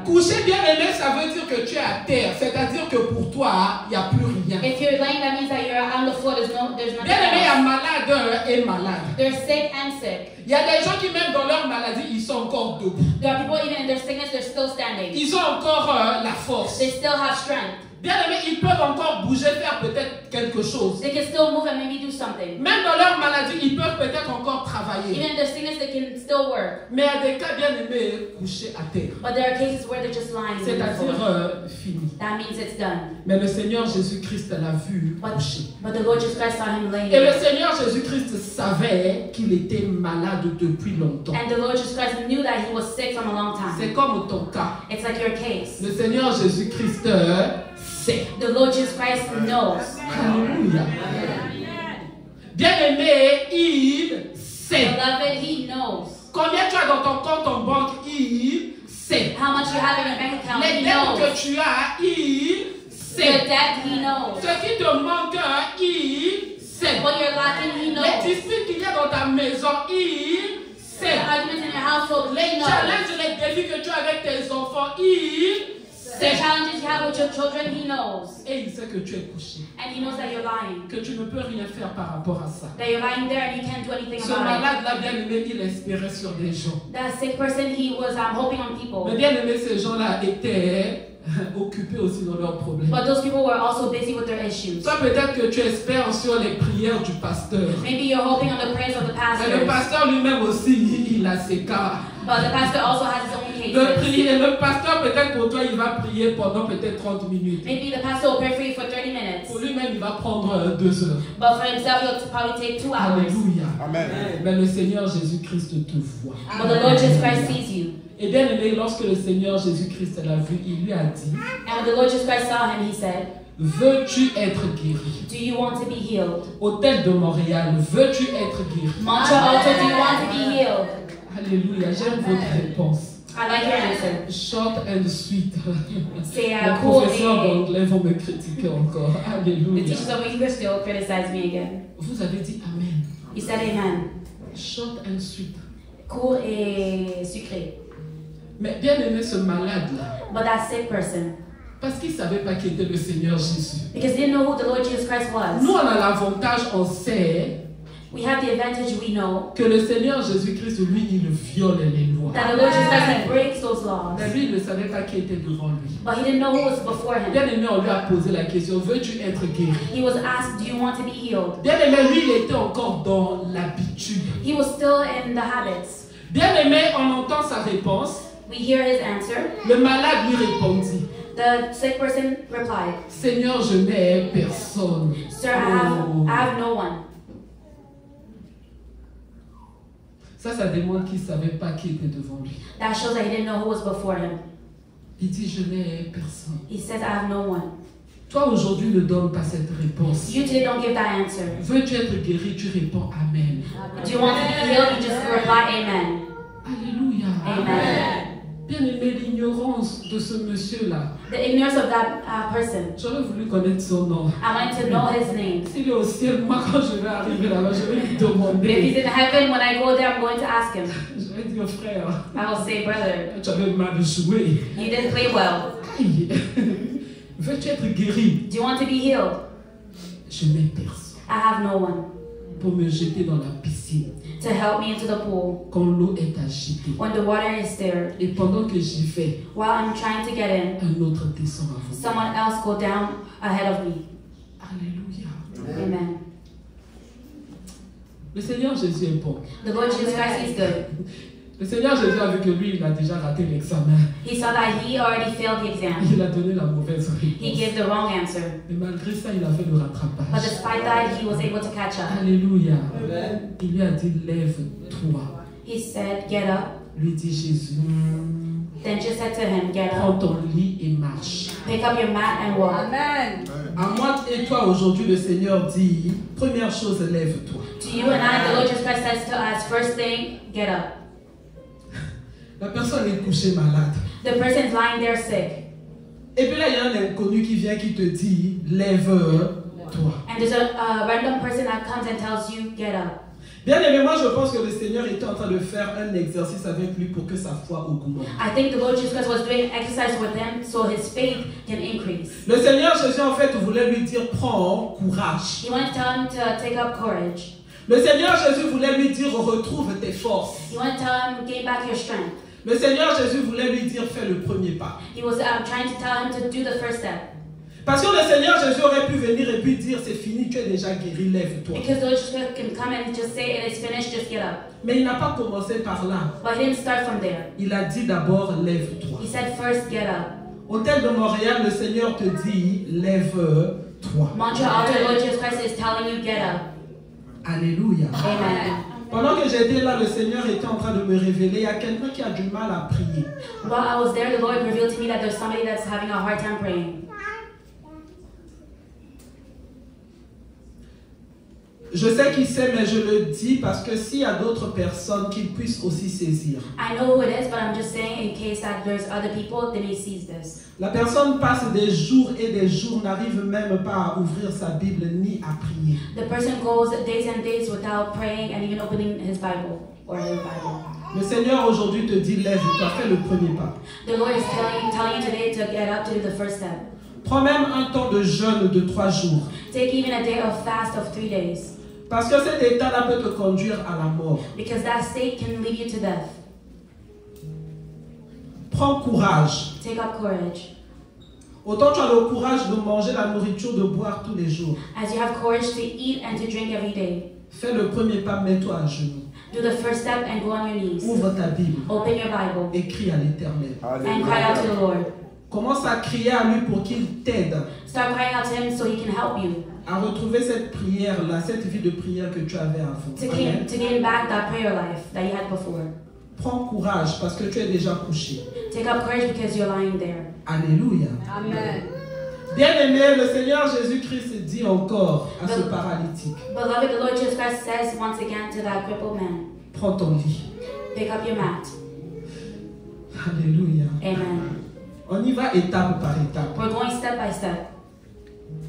Couché, bien aimé, ça veut dire que tu es à terre. C'est-à-dire que pour toi, il n'y a plus rien. if you're laying, that means that they're on the floor, there's nothing Bien aimé, il y a else. malade et malade. They're sick and sick. Il y a des gens qui même dans leur maladie, ils sont encore debout. There are people even in their sickness, they're still standing. Ils ont encore la force. They still have strength. Bien aimé, ils peuvent encore bouger, faire peut-être quelque chose. They can still move and maybe do something. Même dans leur maladie, ils peuvent peut-être encore travailler. Even in their sickness, they can still work. Mais il y a des cas bien aimés couchés à terre. But there are cases where they're just lying. on the C'est-à-dire floor. fini. That means it's done. Mais le Seigneur Jésus-Christ l'a vu couché. But the Lord Jesus Christ saw him laying Et le there. Seigneur Jésus-Christ savait qu'il était malade depuis longtemps. And the Lord Jesus Christ knew that he was sick from a long C'est time. comme ton cas. It's like your case. Le Seigneur Jésus-Christ sait. The Lord Jesus Christ knows. Alléluia. Bien-aimé, il sait. Beloved, he knows. Combien tu as dans ton compte en banque, il sait. How much you have in your bank account, Les he dettes knows. que tu as, il The sait. debt, he knows. Ce qui te manque, il sait. What you're lacking, he Les knows. disputes qu'il y a dans ta maison, il The sait. arguments in your household, Les he knows. challenges et les défis que tu as avec tes enfants, il The sait. challenges you have with your children, he knows. Et il sait que tu es couché, And he knows that you're lying. que tu ne peux rien faire par rapport à ça. That you're lying there and you can't do anything Ce about it. malade-là, bien aimé, il espérait sur des gens. That sick person, he was hoping on people. Mais bien aimé, ces gens-là étaient occupés aussi dans leurs problèmes. But those people were also busy with their issues. Toi, peut-être que tu espères sur les prières du pasteur. Maybe you're hoping on the prayers of the Mais le pastor. pasteur lui-même aussi, il a ses cas. But the pastor also has his own Le cases. pasteur, peut-être pour toi, il va prier pendant peut-être 30 minutes. Maybe the pastor will pray for you for 30 minutes. Pour lui-même, il va prendre 2 heures. But for himself, he'll probably take 2 hours. Alléluia. Amen. Mais le Seigneur Jésus-Christ te voit. But the Lord Jesus Christ sees you. Et bien aimé, lorsque le Seigneur Jésus-Christ l'a vu, il lui a dit, And when the Lord Jesus Christ saw him, he said, veux-tu être guéri? do you want to be healed? Hôtel de Montréal, veux-tu être guéri? Montreal Alto, do you want to be healed? Alléluia, j'aime votre réponse. I like your answer. Short and sweet. C'est Les cool professeurs et... d'anglais vont me critiquer encore. The Alléluia. teachers of English still criticize me again. Vous avez dit Amen. He said amen. Short and sweet. Cool et sucré. Mais bien aimé ce malade-là, But that sick person, parce qu'il ne savait pas qui était le Seigneur Jésus. because he didn't know who the Lord Jesus Christ Nous, was. on a l'avantage, on sait We have the advantage we know que le Seigneur Jésus-Christ, lui, il viole les lois. that the Lord Jesus Christ he breaks those laws. Mais lui, il ne savait pas qui était devant lui. But he didn't know who was before him. Bien aimé, on lui a posé la question, veux-tu être guéri? He was asked, do you want to be healed? Bien aimé, lui, il était encore dans l'habitude. He was still in the habits. Bien aimé, on entend sa réponse. We hear his answer. Le malade lui répondit, The sick person replied, Seigneur, je n'ai personne. Sir, Oh. I have no one. Ça démontre qu'il ne savait pas qui était devant lui. That shows that he didn't know who was before him. Il dit, je n'ai personne. He says, I have no one. Toi, aujourd'hui, ne donne pas cette réponse. You today don't give that answer. Veux-tu être guéri? Tu réponds Amen. Do you want to be healed? You just reply amen. Alléluia. Amen. Bien aimé, l'ignorance de ce monsieur-là. The ignorance of that person. J'aurais voulu connaître son nom. I wanted to know his name. S'il est au ciel, moi, quand je vais arriver là-bas, je vais lui But if he's demander. in heaven, when I go there, I'm going to ask him. Je vais dire, frère, I will say, brother, tu avais mal joué. you didn't play well. Aïe. Veux-tu être guéri? Do you want to be healed? Je n'ai personne I have no one pour me jeter dans la piscine to help me into the pool quand l'eau est agitée. when the water is stirred. Et pendant que j'y vais, While I'm trying to get in, un autre descend avant. someone else go down ahead of me. Alléluia. Amen. Le Seigneur Jésus est bon. The Lord Jesus Christ is good. Le Seigneur Jésus a vu que lui, il a déjà raté l'examen. He saw that he already failed the exam. Il a donné la mauvaise He réponse. gave the wrong answer. Mais malgré ça, il a fait le But rattrapage. despite that, he was able to catch up. Alléluia. Il lui a dit, lève-toi. He said, get up. Lui dit Jésus, Then just said to him, get prends up, ton lit et marche. pick up your mat and walk. Amen. À moi et toi aujourd'hui, le Seigneur dit, première chose, lève-toi. To you and I, the Lord Jesus Christ says to us, first thing, get up. La personne est couchée malade. The person's lying there sick. Et puis là, il y a un inconnu qui vient qui te dit, lève-toi. And there's a random person that comes and tells you, get up. Bien aimé, moi je pense que le Seigneur était en train de faire un exercice avec lui pour que sa foi augmente. I think the Lord Jesus Christ was doing exercise with him so his faith can increase. Le Seigneur Jésus en fait voulait lui dire prends courage. He wanted to tell him to take up courage. Le Seigneur Jésus voulait lui dire retrouve tes forces. He wanted to tell him gain back your strength. Le Seigneur Jésus voulait lui dire fais le premier pas. He was trying to tell him to do the first step. Parce que le Seigneur Jésus aurait pu venir et puis dire c'est fini, tu es déjà guéri, lève-toi. Because the Lord Jesus Christ can come and just say it is finished, just get up. Mais il n'a pas commencé par là. But he didn't start from there. Il a dit d'abord lève-toi. He said first get up. Hôtel de Montréal, le Seigneur te dit lève-toi. Montreal, the Lord Jesus Christ is telling you get up. Alléluia. Amen. Pendant que j'étais là, le Seigneur était en train de me révéler, il y a quelqu'un qui a du mal à prier. While I was there, the Lord revealed to me that there's somebody that's having a hard time praying. Je sais qui c'est, mais je le dis parce que s'il y a d'autres personnes qu'ils puissent aussi saisir. I know who it is, but I'm just saying in case that there's other people, they may seize this. La personne passe des jours et des jours, n'arrive même pas à ouvrir sa Bible ni à prier. The person goes days and days without praying and even opening his Bible or her Bible. Le Seigneur aujourd'hui te dit lève-toi, fais le premier pas. The Lord is telling you today to get up, to do the first step. Prends même un temps de jeûne de 3 jours. Take even a day of fast of 3 days. Parce que cet état-là peut te conduire à la mort. Because that state can lead you to death. Prends courage. Take up courage. Autant tu as le courage de manger la nourriture, de boire tous les jours. As you have courage to eat and to drink every day. Fais le premier pas, mets-toi à genoux. Do the first step and go on your knees. Ouvre ta Bible. Open your Bible. Et crie à l'Éternel. And cry out to the Lord. Commence à crier à lui pour qu'il t'aide Start crying out to him so he can help you. à retrouver cette prière-là, cette vie de prière que tu avais avant. Amen. To gain back that prayer life that you had before. Prends courage parce que tu es déjà couché. Take up courage because you're lying there. Alléluia. Amen. Bien-aimé, le Seigneur Jésus-Christ dit encore à ce paralytique. Beloved, the Lord Jesus Christ says once again to that crippled man, Prends ton lit. pick up your mat. Alléluia. Amen. On y va étape par étape. We're going step by step.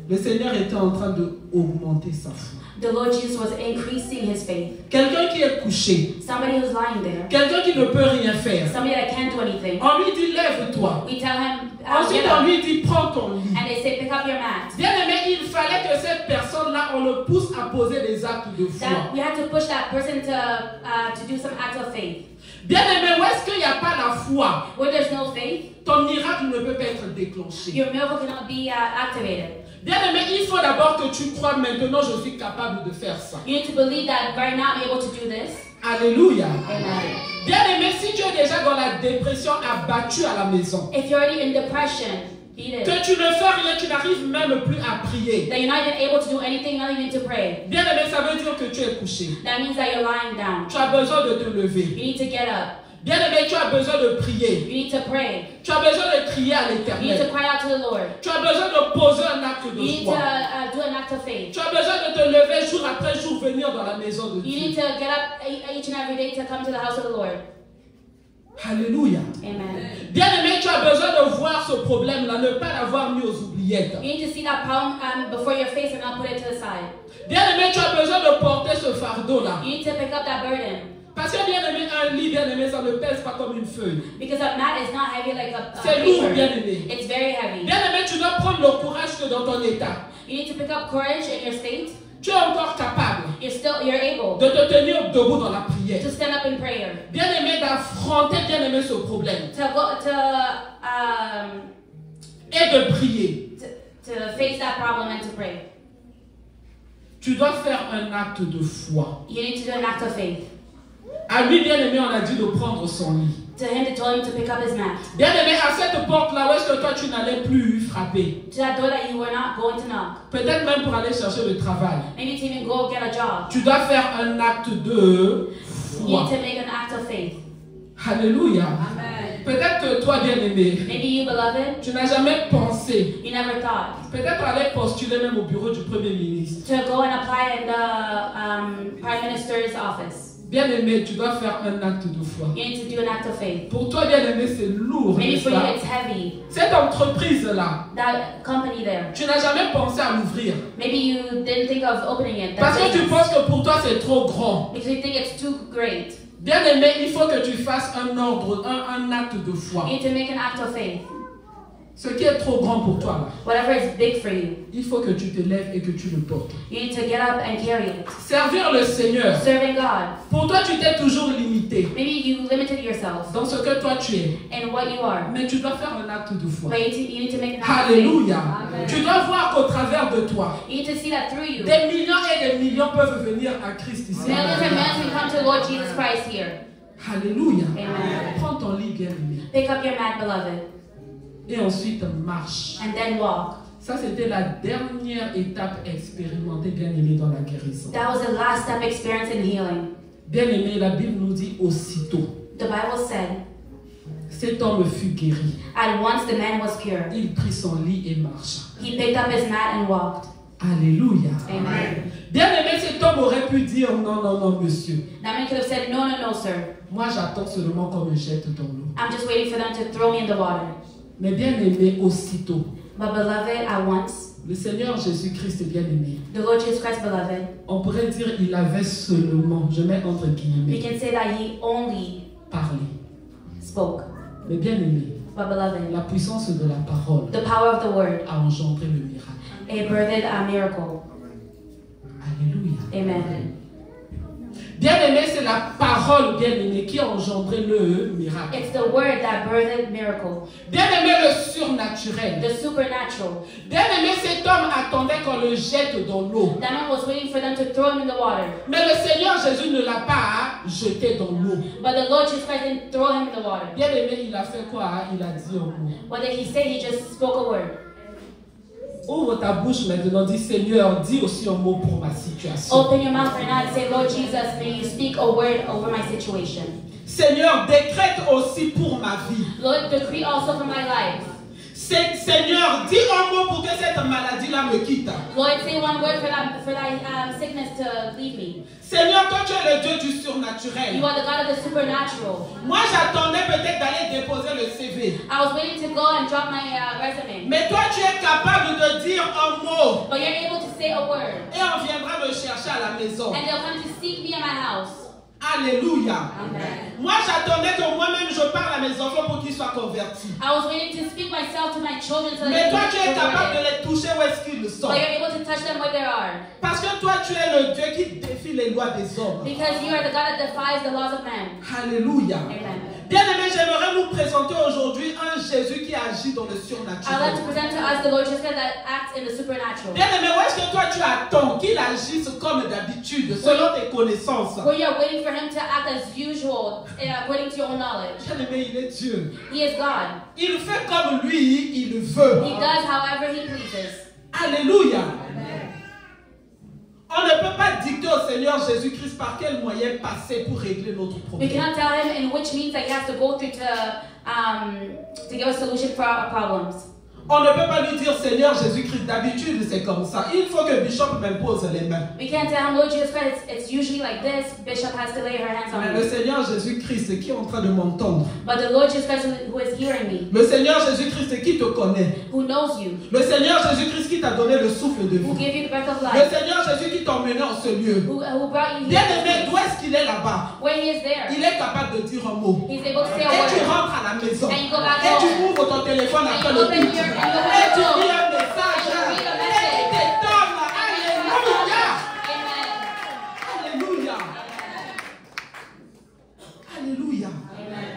Le Seigneur était en train d'augmenter sa foi. The Lord Jesus was increasing his faith. Quelqu'un qui est couché, Somebody who's lying there. quelqu'un qui ne peut rien faire. Somebody that can't do anything. On lui dit lève-toi. We tell him, Ensuite get on up. lui dit prends ton lit. And they say, pick up your mat. Bien aimé, il fallait que cette personne-là, on le pousse à poser des actes de foi. That we had to push that person to do some acts of faith. Bien aimé, où est-ce qu'il n'y a pas la foi? Where there's no faith, Ton miracle ne peut pas être déclenché. your miracle cannot be activated. Bien aimé, il faut d'abord que tu crois maintenant, je suis capable de faire ça. You need to believe that right now I'm able to do this. Alléluia. Amen. Bien aimé, si tu es déjà dans la dépression abattu à la maison, If you're already in depression, beat it. que tu ne fais rien, tu n'arrives même plus à prier. That you're not even able to do anything, not even to pray. Bien aimé, ça veut dire que tu es couché. That means that you're lying down. Tu as besoin de te lever. You need to get up. Bien aimé, tu as besoin de prier. You need to pray. Tu as besoin de crier à You need to l'Éternel. cry out to the Lord. Tu as besoin de poser un acte You de need to foi. do an act of faith. Tu as besoin de te lever jour après jour, venir dans la maison de You need Dieu. to get up each and every day to come to the house of the Lord. Alléluia. Amen. Bien aimé, tu as besoin de voir ce problème-là, ne pas l'avoir mis aux oubliettes. You need to see that problem before your face and not put it to the side. Bien aimé, tu as besoin de porter ce fardeau-là. You need to pick up that burden. Parce que bien aimé, un lit, bien aimé, ça ne pèse pas comme une feuille. Because a mat is not heavy like a C'est lourd, paper. bien aimé. It's very heavy. Bien aimé, tu dois prendre le courage que dans ton état, You need to pick up courage in your state. tu es encore capable You're able de te tenir debout dans la prière. to stand up in prayer. Bien aimé, d'affronter, bien aimé, ce problème. Et de prier. To face that problem and to pray. Tu dois faire un acte de foi. You need to do an act of faith. À lui, bien aimé, on a dit de prendre son lit. To him, they told him to pick up his mat. Bien aimé, à cette porte-là, où est-ce que toi tu n'allais plus frapper? To that door that you were not going to knock. Peut-être même pour aller chercher le travail. Maybe to even go get a job. Tu dois faire un acte de You foi. need to make an act of faith. Alléluia. Amen. Peut-être que toi, bien aimé, Maybe you, beloved, tu n'as jamais pensé, you never thought peut-être aller postuler même au bureau du Premier ministre. to go and apply in the Prime Minister's office. Bien-aimé, tu dois faire un acte de foi. You need to do an act of faith. Pour toi, bien-aimé, c'est lourd. Maybe n'est-ce for you pas? it's heavy. Cette entreprise-là, That company there. tu n'as jamais pensé à l'ouvrir. Maybe you didn't think of opening it. Parce que tu business. penses que pour toi, c'est trop grand. Because you think it's too great. Bien-aimé, il faut que tu fasses un ordre, un acte de foi. You need to make an act of faith. Ce qui est trop grand pour toi, là, Whatever is big for you, il faut que tu te lèves et que tu le portes. you need to get up and carry it. Servir le Seigneur. Serving God. Pour toi, tu t'es toujours limité Maybe you limited yourself dans ce que toi tu es. in what you are. Mais tu dois faire un acte de foi. But you need to make an act of faith. Alléluia. Amen. Tu dois voir qu'au travers de toi, You need to see that through you. des millions et des millions peuvent venir à Christ ici. Millions and millions can come to Lord Jesus Christ here. Alléluia. Amen. Prends ton lit, bien-aimé. Pick up your mat, beloved, Et ensuite, marche. and then walk. Ça, c'était la dernière étape expérimentée, bien-aimé, dans la guérison. That was the last step experience in healing. Bien-aimé, la Bible nous dit aussitôt. The Bible said, Cet homme fut guéri. at once the man was cured. Il prit son lit et marcha. He picked up his mat and walked. Alléluia. Amen. Bien-aimé, cet homme aurait pu dire non, non, non, monsieur. That man could have said, no, no, no, sir. Moi, j'attends seulement qu'on me jette dans l'eau. I'm just waiting for them to throw me in the water. Mais bien-aimé, aussitôt, But beloved, at once, le Seigneur Jésus-Christ est bien-aimé. the Lord Jesus Christ, beloved, On pourrait dire il avait seulement, je mets entre we guillemets, can say that he only parlé. spoke. Mais bien-aimé, But beloved, la puissance de la parole the power of the word, a engendré le miracle. it birthed a miracle. Alléluia. Amen. Bien-aimé, c'est la parole, bien-aimé, qui a engendré le miracle. It's the word that birthed miracle, Bien-aimé, le surnaturel. the supernatural. Bien-aimé, cet homme attendait qu'on le jette dans l'eau. That man was waiting for them to throw him in the water. Mais le Seigneur Jésus ne l'a pas jeté dans l'eau. But the Lord Jesus Christ didn't throw him in the water. Bien-aimé, il a fait quoi? Il a dit un mot. What did he say? He just spoke a word. Ouvre ta bouche maintenant, dis Seigneur, dis aussi un mot pour ma situation. Open your mouth right now and say, Lord Jesus, may you speak a word over my situation. Seigneur, décrète aussi pour ma vie. Lord, decree also for my life. Seigneur, dis un mot pour que cette maladie-là me quitte. Lord, say one word for that sickness to leave me. Seigneur, toi tu es le Dieu du You surnaturel. are the God of the supernatural. Moi j'attendais peut-être d'aller déposer le CV. I was waiting to go and drop my resume. Mais toi tu es capable de dire un mot. But you're able to say a word. Et on viendra me chercher à la maison. And they'll come to seek me in my house. Alléluia. Amen. Moi j'attendais que moi-même je parle à mes enfants pour qu'ils soient convertis. I was waiting to speak myself to my children so Mais that toi they tu es can capable de be les toucher où est-ce qu'ils sont. But you're able to touch them where they are. Parce que toi tu es le Dieu qui défie les lois des hommes. Because you are the God that defies the laws of man. Alléluia. Amen. Bien-aimés, j'aimerais nous présenter aujourd'hui un Jésus qui agit dans le I would like surnaturel. to present to us the Lord Jesus Christ that acts in the supernatural. Bien-aimé, où est-ce que toi tu attends qu'il agisse comme d'habitude, selon tes connaissances? Where you're waiting for him to act as usual, according to your own knowledge. Bien-aimé, il est Dieu. He is God. Il fait comme lui, il veut. He does however he pleases. Alléluia. On ne peut pas dicter au Seigneur Jésus-Christ par quel moyen passer pour régler notre We problème. cannot tell him in which means that he has to go through to give a solution for our problems. On ne peut pas lui dire Seigneur Jésus-Christ, d'habitude c'est comme ça. Il faut que Bishop m'impose les mains. We can't tell him, Lord Jesus Christ, it's usually like this. Bishop has to lay her hands on Mais me. le Seigneur Jésus-Christ qui est en train de m'entendre. But the Lord Jesus Christ who is hearing me, Le Seigneur Jésus-Christ qui te connaît. who knows you, Le Seigneur Jésus-Christ qui t'a donné le souffle de who vie. gave you the breath of Le life, Seigneur Jésus qui t'a emmené en ce lieu. who brought you Bien-aimé, here, d'où est-ce qu'il est là-bas? where he is there. Il est capable de dire un mot. He's able to say a Et tu word. rentres à la maison. And you go back Et tu home. ouvres ton téléphone And après you le open culte. your- and you Et open tu your lis phone. un message. And you read a Et message. il t'étonne. Alléluia. Amen. Alléluia. Alléluia. Amen.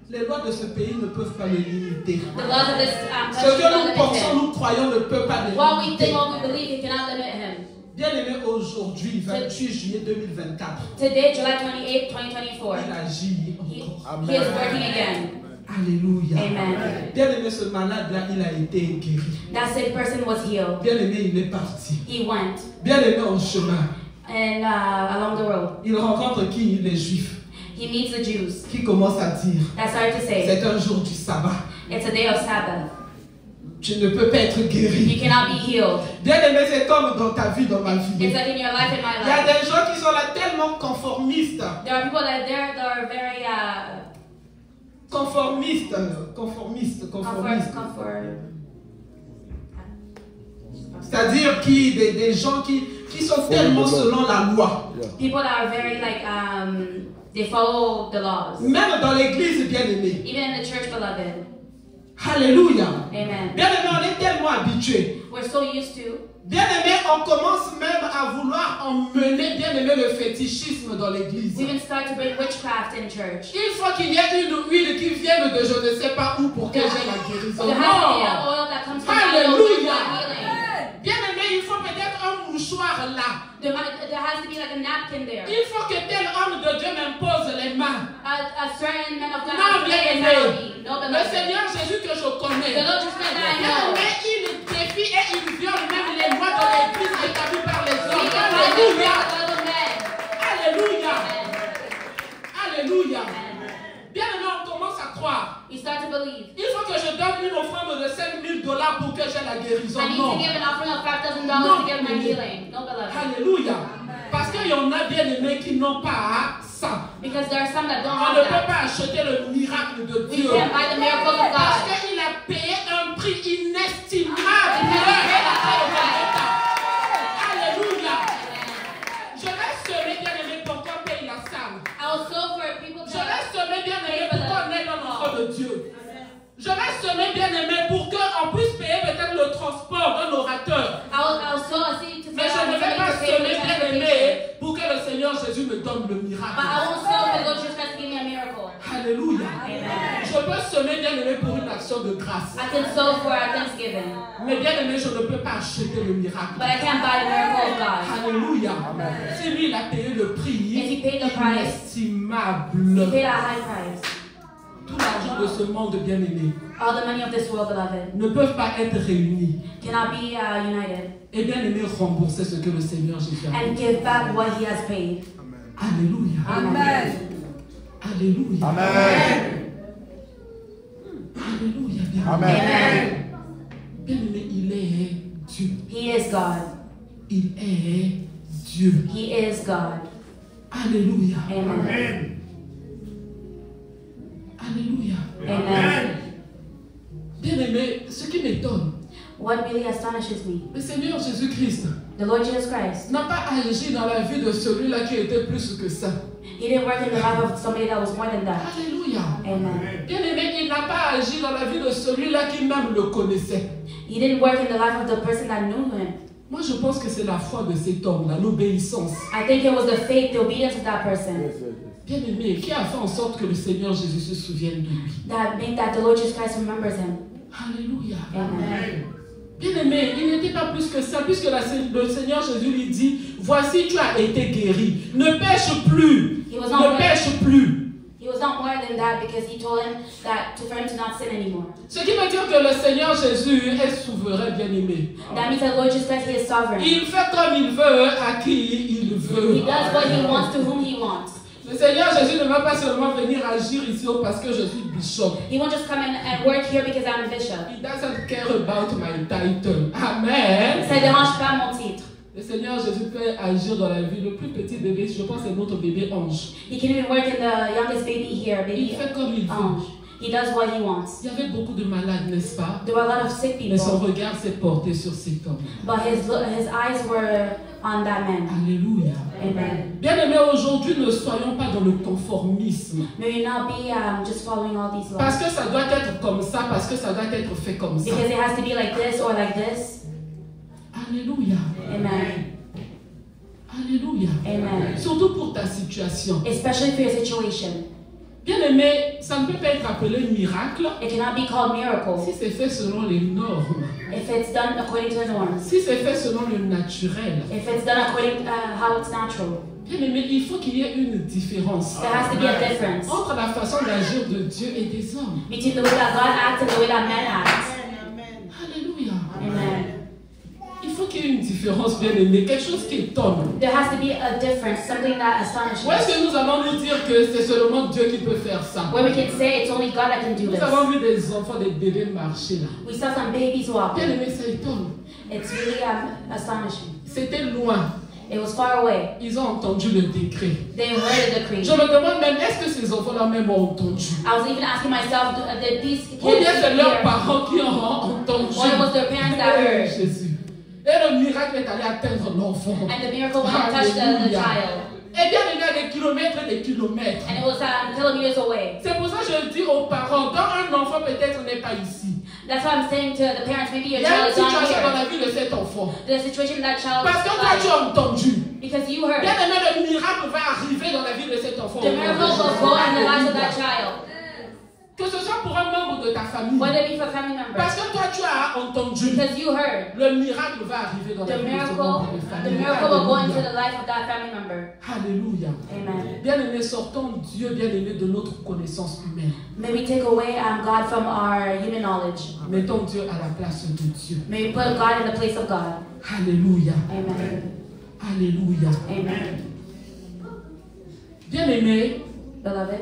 Les lois de ce pays ne peuvent pas le limiter. The laws of this Ce country que don't nous limit pensons, him. nous croyons ne peut pas le What we limiter. think, what we believe, he cannot limit him. Bien-aimé, aujourd'hui, 28 juillet 2024, Today, July 28, 2024, il agit he encore. is working again. Alléluia. Amen. Bien-aimé, ce malade-là, il a été guéri. That sick person was healed. Bien-aimé, il est parti. He went. Bien-aimé, en chemin, And along the road, il rencontre qui? Les Juifs. he meets the Jews Qui commencent à dire, that started to say, c'est un jour du sabbat. it's a day of Sabbath. tu ne peux pas être guéri. You cannot be healed. Bien-aimé, c'est comme dans ta vie, dans ma It's vie. like in your life and my Il y a life. des gens qui sont là tellement conformistes. There are people that they're very Conformistes. C'est-à-dire des gens qui sont tellement selon la loi. People that are very like they follow the laws. Même dans l'église, bien-aimé. Even in the church, beloved. Alléluia. Amen. Bien-aimé, on est tellement habitués. We're so used to. Bien-aimé, on commence même à vouloir emmener, bien-aimé, le fétichisme dans l'église. We even start to bring witchcraft in church. Il faut qu'il y ait une huile qui vienne de je ne sais pas où pour que j'ai la guérison. There has to be an oil that comes from Alléluia. healing. Bien-aimé, il faut peut-être un mouchoir là. There has to be like a napkin there. Il faut que tel homme de Dieu m'impose les mains. A certain man of God Non, has to lay his hand on me. No, le beloved. Seigneur Jésus que je connais. The Lord Jesus that I know. Bien-aimé, il défie et il viole même les lois de l'église établies par les He hommes. can find the Alléluia. will of men. Alléluia. Alléluia. Amen. Bien-aimé, on commence à croire. You start to believe. Il faut que je donne une offrande de $5,000 pour que j'ai la guérison. I need to Non. give an offering of $5,000 No. to get my healing. No, beloved. Alléluia. Parce qu'il y en a bien aimés qui n'ont pas ça. Because there are some that don't On have ne peut that. pas acheter le miracle de We Dieu. can't buy the miracle of Parce God. qu'il a payé un prix inestimable. Alléluia. Je vais semer bien aimé pour qu'on paye la salle. I will sow for people Je to. vais semer bien aimé pour qu'on ait l'enfant de Dieu. Je vais semer bien aimé pour qu'on puisse payer peut-être le transport d'un orateur. I'll sow a seed to Mais je ne vais pas semer bien aimé pour que le Seigneur Jésus me donne le But I miracle. won't sow for the Lord Jesus Christ to give me a miracle. Alléluia. Amen. Je peux semer bien aimé pour une action de grâce. I can sow for a Thanksgiving. Mais bien aimé, je ne peux pas acheter le miracle. But I can't buy the miracle of God. Alléluia. Si lui il a payé le prix If he paid the price, he inestimable. paid a high price. Tout l'argent de ce monde bien aimé All the money of this world, beloved, ne peuvent pas être réunis cannot be united et bien aimé rembourser ce que le Seigneur Jésus a fait. and give back what he has paid. Alléluia. Amen. Alléluia. Amen. Alléluia. Bien aimé. Amen. Bien aimé, il est Dieu. He is God. Il est Dieu. He is God. Alléluia. Amen. Alléluia. Amen. Bien aimé, ce qui m'étonne, What really astonishes me, le Seigneur Jésus-Christ the Lord Jesus Christ, n'a pas agi dans la vie de celui-là qui était plus que ça. he didn't work in the life of somebody that was more than that. Alléluia. Amen. Bien aimé, il n'a pas agi dans la vie de celui-là qui même le connaissait. He didn't work in the life of the person that knew him. Moi, je pense que c'est la foi de cet homme-là, l'obéissance. I think it was the faith, the obedience of that person Bien aimé, qui a fait en sorte que le Seigneur Jésus se souvienne de lui. that made that the Lord Jesus Christ remembers him. Alléluia. Amen. Bien aimé, il n'était pas plus que ça, puisque le Seigneur Jésus lui dit, voici tu as été guéri, ne pêche plus, He was not ne more, pêche plus. he was not more than that because he told him that for him to not sin anymore. Ce qui veut dire que le Seigneur Jésus est souverain, bien aimé. That means that Lord Jesus Christ, he is sovereign. Il fait comme il veut, à qui il veut. He does what he wants to whom he wants. Le Seigneur Jésus ne va pas seulement venir agir ici parce que je suis bishop. He won't just come in and work here because I'm a bishop. He doesn't care about my title. Amen. Ça ne dérange pas mon titre. Le Seigneur Jésus peut agir dans la vie. Le plus petit bébé, je pense, c'est notre bébé ange. He can even work in the youngest baby here, Il baby fait comme il veut. Ange. He does what he wants. Il y avait beaucoup de malades, n'est-ce pas? There were a lot of sick Mais son people, regard s'est porté sur cet homme. but his eyes were on that man. Alléluia. Amen. Bien aimés, aujourd'hui, ne soyons pas dans le conformisme. May you not be just following all these laws. Parce que ça doit être comme ça, parce que ça doit être fait comme ça. Because it has to be like this or like this. Alléluia. Amen. Alléluia. Amen. Surtout pour ta situation. Especially for your situation. Bien aimé, ça ne peut pas être appelé miracle It cannot be called miracle si c'est fait selon les normes. if it's done according to the norms. Si c'est fait selon le naturel. If it's done according to how it's natural. Bien aimé, il faut qu'il y ait une différence There has to be a difference entre la façon d'agir de Dieu et des hommes. between the way that God acts and the way that man acts. Alléluia. Amen. Il faut qu'il y ait une différence, bien aimé, quelque chose qui étonne. There has to be a difference, something that astonishes. Où est-ce que nous allons nous dire que c'est seulement Dieu qui peut faire ça? Where we can say it's only God that can do Nous this. avons vu des enfants, des bébés marcher là. We saw some babies walking. Bien aimé, ça étonne. It's really astonishing. C'était loin. It was far away. Ils ont entendu le décret. They heard the decree. Je me demande même, est-ce que ces enfants-là même ont entendu? I was even asking myself, did these kids Ou bien c'est leurs hear? parents qui ont entendu? Or it was their parents that heard? Jésus. Et le miracle est allé atteindre l'enfant. And the miracle went and touched the child. Et bien, il y a des kilomètres et des kilomètres. And it was kilometers away. C'est pour ça que je dis aux parents, quand un enfant peut-être n'est pas ici, That's why I'm saying to the parents, maybe your il y a une child is not situation dans here. la vie de cet enfant. The situation that child Parce que toi, tu is as entendu. because you heard. Bien aimé, le miracle va arriver dans la vie de cet enfant. The miracle will go in the life of that child. Que ce soit pour un membre de ta famille. Whether it be for family members. Parce que toi, tu as entendu. Because you heard. Le miracle va arriver dans la vie de ce membre de famille. The miracle will go into the life of that family member. Alléluia. Amen. Bien-aimé, sortons Dieu, bien-aimé, de notre connaissance humaine. May we take away God from our human knowledge. Mettons Dieu à la place de Dieu. May we put God in the place of God. Alléluia. Amen. Alléluia. Amen. Bien-aimé, Beloved,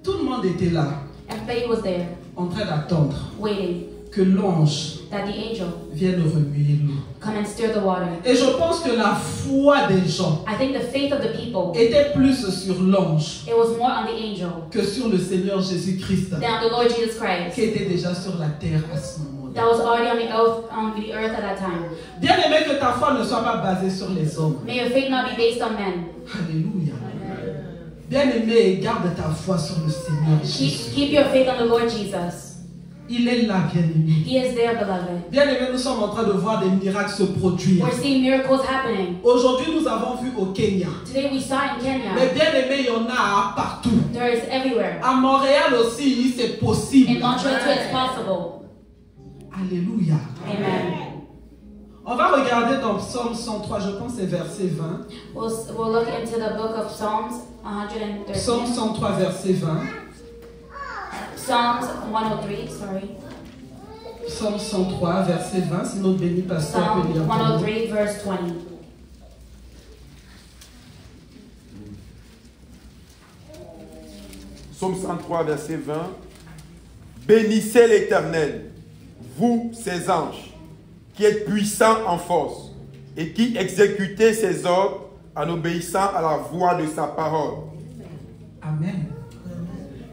tout le monde était là, everybody was there, en train d'attendre waiting que l'ange that the angel vienne remuer l'eau. come and stir the water. Et je pense que la foi des gens I think the faith of the people, était plus sur l'ange it was more on the angel que sur le Seigneur Jésus-Christ, than on the Lord Jesus Christ qui était déjà sur la terre à ce moment-là. that was already on the earth at that time. Bien aimé, que ta foi ne soit pas basée sur les hommes. May your faith not be based on men. Alléluia. Bien aimé, garde ta foi sur le Seigneur Jésus. Keep your faith on the Lord Jesus. Il est là, bien aimé. He is there, beloved. Bien aimé, nous sommes en train de voir des miracles se produire. We're seeing miracles happening. Aujourd'hui, nous avons vu au Kenya. Today we saw in Kenya. Mais bien aimé, il y en a partout. There is everywhere. À Montréal aussi, c'est possible. In Montreal too, it's possible. Alléluia. Amen. On va regarder dans Psaume 103, je pense c'est verset 20. We'll look into the book of Psalms 113. Psaume 103, verset 20. Psalms 103, sorry. Psaume 103, verset 20. Si notre béni pasteur Psalm peut lire pour nous. 103, verse 20. Psaume 103, verset 20. Bénissez l'Éternel, vous, ses anges, qui êtes puissants en force et qui exécutez ses ordres en obéissant à la voix de sa parole. Amen.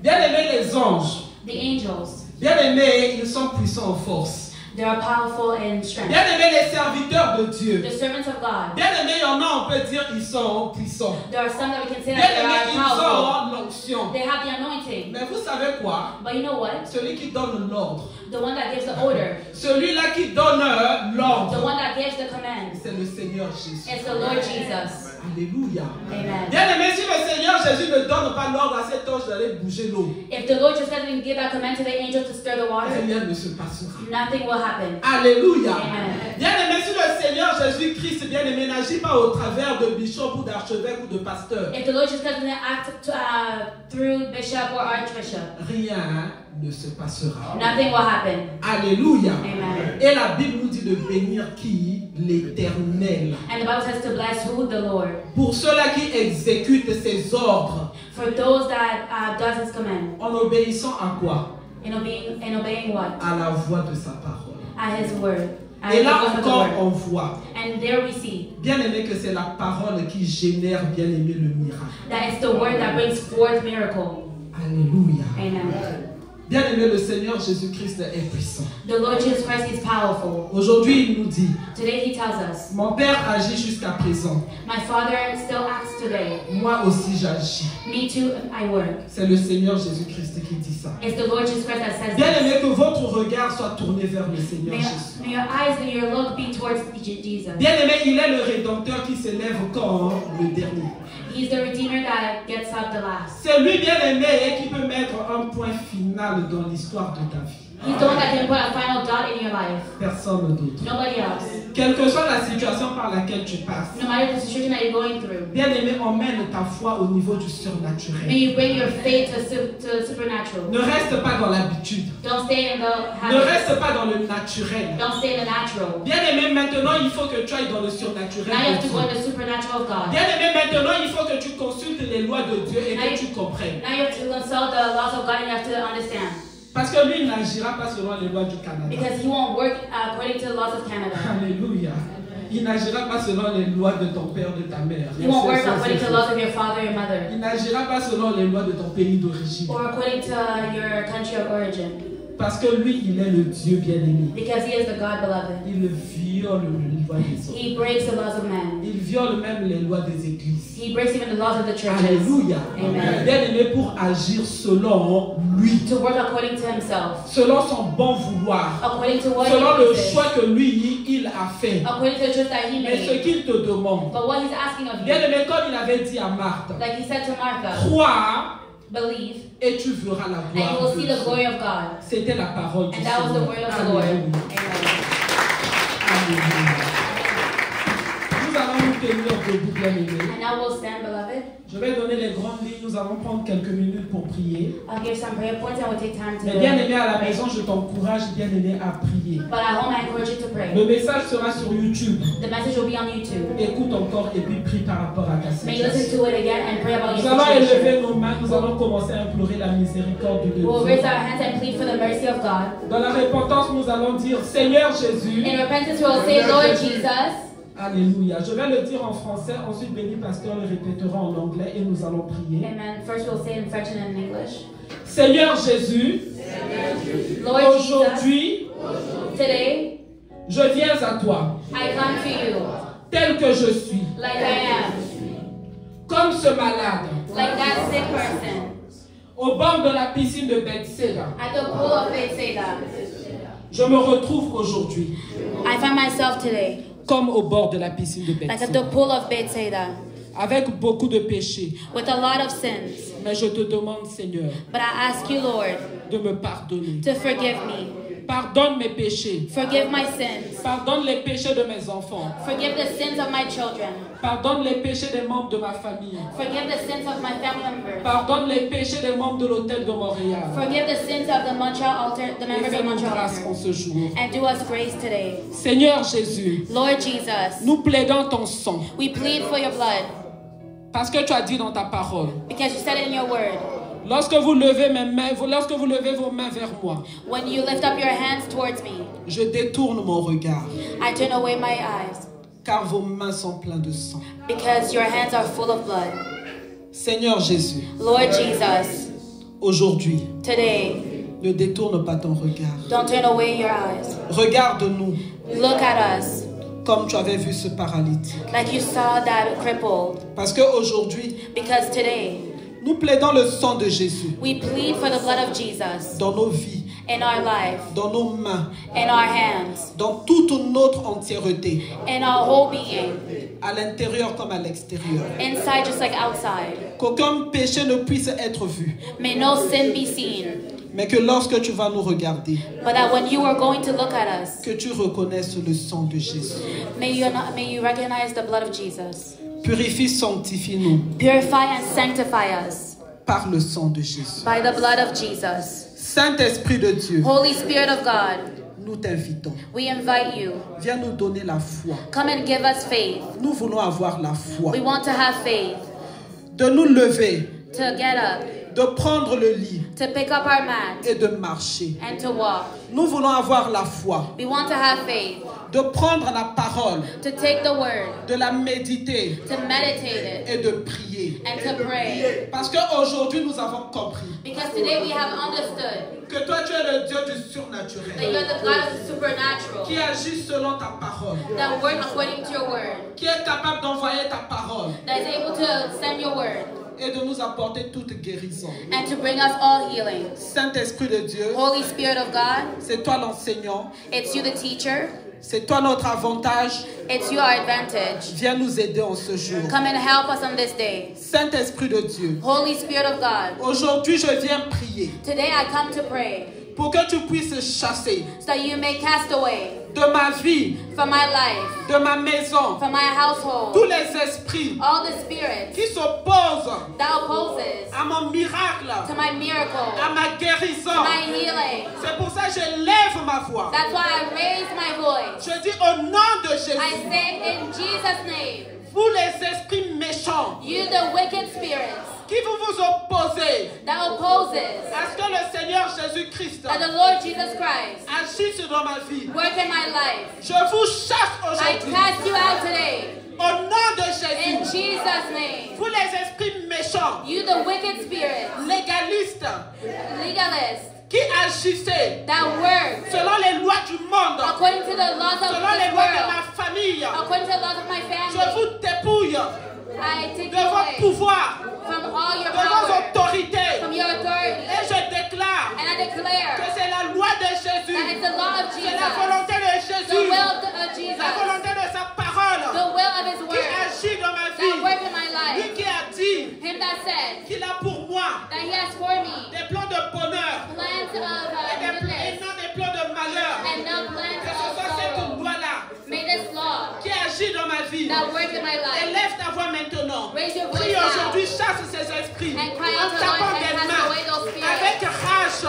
Bien aimés les anges, The angels, bien aimés, ils sont puissants en force. they are powerful in strength. Bien aimés les serviteurs de Dieu. The servants of God. Bien aimés, il y en a, on peut dire, ils sont puissants. There are some that we can say Bien that they aimés, are ils powerful. ont l'onction. They have the anointing. Mais vous savez quoi? But you know what? Celui qui donne l'ordre, The one that gives the order, celui-là qui donne the l'ordre, one that gives the command, c'est le Seigneur Jésus. is the Lord Jesus. Alléluia. Amen. Bien aimé, si le Seigneur Jésus ne donne pas l'ordre à cet ange d'aller bouger l'eau, If the Lord just doesn't give that command to the angel to stir the water, rien ne se passera. nothing will happen. Alléluia. Amen. Bien aimé, si le Seigneur Jésus-Christ, bien aimé, n'agit pas au travers de bishop ou d'archevêque ou de pasteur, If the Lord just doesn't act through bishop or archbishop, rien ne se passera. nothing will happen. Alléluia. Amen. Et la Bible nous dit de bénir qui? L'Éternel. And the Bible says to bless who? The Lord. Pour ceux-là qui exécutent ses ordres, For those that does His command, en obéissant à quoi? in obeying what? À la voix de sa parole. At His word. At Et the là voice of the encore, word. on voit, And there we see bien aimé, que c'est la parole qui génère, bien aimé, le miracle. that it's the word that brings forth miracle. Alléluia. Amen. Bien aimé, le Seigneur Jésus-Christ est puissant. The Lord Jesus Christ is powerful. Aujourd'hui, il nous dit, Today He tells us, mon Père agit jusqu'à présent. my Father still acts today. Moi aussi, j'agis. Me too, I work. C'est le Seigneur Jésus-Christ qui dit ça. It's the Lord Jesus Christ that says Bien this. aimé, que votre regard soit tourné vers le Seigneur May Jésus. your eyes and your look be towards Jesus. Bien aimé, il est le Rédempteur qui s'élève quand? Le dernier. He's the Redeemer that gets up the last. C'est lui, bien aimé, qui peut mettre un point final dans l'histoire de ta vie. He's the one that can put a final dot in your life. Personne d'autre. Nobody else. Quelle que soit la situation par laquelle tu passes, No matter the situation that you're going through. bien-aimé, emmène ta foi au niveau du surnaturel. May you bring your faith to supernatural. Ne reste pas dans l'habitude. Don't stay in the Ne habit. reste pas dans le naturel. Don't stay in the natural. Bien-aimé, maintenant, il faut que tu ailles dans le surnaturel. Now you have de to go Dieu. in the supernatural of God. Bien-aimé, maintenant, il faut que tu consultes les lois de Dieu et que tu comprennes. Now you have to consult the laws of God and you have to understand. Parce que lui, il n'agira pas selon les lois du Canada. Because he won't work according to the laws of Canada. Alléluia. Il n'agira pas selon les lois de ton père, de ta mère. He won't work according to the laws of your father or your mother. Il n'agira pas selon les lois de ton pays d'origine. Or according to your country of origin. Parce que lui, il est le Dieu bien-aimé. Because he is the God beloved. Il viole les lois des hommes. He breaks the laws of man. Il viole même les lois des églises. He breaks even the laws of the churches. Alléluia. Amen. Bien-aimé, pour agir selon lui. To work according to himself. Selon son bon vouloir. According to what Selon he le wishes. choix que lui, il a fait. According to the choice that he Mais ce made. qu'il te demande. But what he's asking of you. Bien-aimé, comme il avait dit à Marthe. Like he said to Martha. Crois. Believe. Et tu verras la And gloire you will de see Dieu. the glory of God. C'était la parole du And that was the Seigneur. word of the Lord. Alléluia. Amen. Alléluia. Nous allons nous tenir debout, bien-aimés. And now we'll stand, beloved. Je vais donner les grandes lignes. Nous allons prendre quelques minutes pour prier. I'll give some prayer points and we'll take time to Mais bien-aimé, à la maison, je t'encourage, bien-aimé, à prier. But at home, I encourage you to pray. Le message sera sur YouTube. The message will be on YouTube. Écoute encore et puis prie par rapport à ta May you listen situation. to it again and pray about Nous your allons élever situation. nos mains. Nous allons commencer à implorer la miséricorde de We'll raise Dieu. our hands and plead for the mercy of God. Dans la repentance, nous allons dire Seigneur Jésus. In repentance, we'll say, Lord Jesus. Alléluia. Je vais le dire en français, ensuite Béni Pasteur le répétera en anglais et nous allons prier. Amen. First, we'll say it in French and in English. Seigneur Jésus, Lord Jesus, aujourd'hui, today, je viens à toi, I come to you tel que je suis, like I am, comme ce malade, like that sick person au bord de la piscine de Bethsaida. at the pool of Bethsaida. Je me retrouve aujourd'hui, I find myself today comme au bord de la piscine de like at Bethsaida, the pool of Bethsaida avec beaucoup de péchés. with a lot of sins. Mais je te demande, Seigneur, But I ask you, Lord, de me pardonner. to forgive me. Pardonne mes péchés. Forgive my sins. Pardonne les péchés de mes enfants. Forgive the sins of my children. Pardonne les péchés des membres de ma famille. Forgive the sins of my family members. Pardonne les péchés des membres de l'hôtel de Montréal. Forgive the sins of the Montreal altar, the Et members of fais-nous Montreal grâce en altar. ce jour. And do us grace today. Seigneur Jésus, Lord Jesus, nous plaidons ton sang. we plead for your blood Parce que tu as dit dans ta parole, because you said it in your word. lorsque vous levez vos mains vers moi, When you lift up your hands towards me, je détourne mon regard, I turn away my eyes car vos mains sont pleines de sang. because your hands are full of blood. Seigneur Jésus, Lord Jesus, aujourd'hui, today, ne détourne pas ton regard. don't turn away your eyes. Regarde-nous Look at us comme tu avais vu ce paralytique. like you saw that crippled. Parce qu'aujourd'hui, Because today, nous plaidons le sang de Jésus we plead for the blood of Jesus dans nos vies, in our life, dans nos mains, in our hands, dans toute notre entièreté, in our whole being, à l'intérieur comme à l'extérieur. inside just like outside. Qu'aucun péché ne puisse être vu, May no sin be seen, mais que lorsque tu vas nous regarder, but that when you are going to look at us, que tu reconnaisses le sang de Jésus. may you recognize the blood of Jesus. Purifie, sanctifie-nous Purify and sanctify us par le sang de Jésus. by the blood of Jesus. Saint-Esprit de Dieu, Holy Spirit of God, nous t'invitons. we invite you. Viens nous donner la foi. Come and give us faith. Nous voulons avoir la foi. We want to have faith, De nous lever, to get up, de prendre le lit to pick up our mat, et de marcher. and to walk. Nous voulons avoir la foi, We want to have faith, de prendre la parole, to take the word, de la méditer to meditate it, et de prier. and to pray. Parce qu'aujourd'hui, nous avons compris Because today we have understood que toi, tu es le Dieu du that surnaturel, you're the God of the supernatural, qui agit selon ta parole, that work according to your word, qui est capable d'envoyer ta parole that is able to send your word, et de nous apporter toute guérison. and to bring us all healing. Saint-Esprit de Dieu, Holy Spirit of God, c'est toi l'enseignant, it's you the teacher, c'est toi notre avantage. it's you our advantage. Viens nous aider en ce jour. Come and help us on this day. Saint-Esprit de Dieu, Holy Spirit of God, aujourd'hui je viens prier today I come to pray pour que tu puisses chasser so that you may cast away de ma vie, from my life, de ma maison, from my household, tous les esprits all the spirits qui s'opposent that opposes à mon miracle, to my miracle, à ma guérison. to my healing. C'est pour ça que je lève ma voix. That's why I raise my voice. Je dis au nom de I Jésus, say in Jesus' name, vous les esprits méchants you the wicked spirits qui vous opposez that opposes à ce que le Seigneur Jésus-Christ that the Lord Jesus Christ agisse dans ma vie. work in my life. Je vous chasse I aujourd'hui cast you out today au nom de in Jésus. Jesus' name. Vous les esprits méchants, You the wicked spirits, légalistes, legalists qui agissez that work selon les lois du monde, according to the laws of selon les this lois de world, ma famille. according to the laws of my Je family. vous dépouille I take de you vos away pouvoirs, from all your de vos power, autorités. from your authority. Et je déclare And I que declare c'est la loi de that Jésus, it's the law of c'est la Jesus, volonté de the Jésus, will of la Jesus, volonté de sa parole the will of His qui word agit dans ma that vie. work in my Lui life. qui a dit Him that said qu'il a pour moi that He has for me des plans de bonheur plans of et goodness non des plans de malheur. and no plans Que ce of soit cette sorrow. loi-là May this law qui agit dans ma vie. that work in my life. Élève ta voix maintenant. Raise your voice Prie now aujourd'hui, chasse ces esprits. and cry En out to the tapant Lord des and cast mains, away those spirits. avec rage.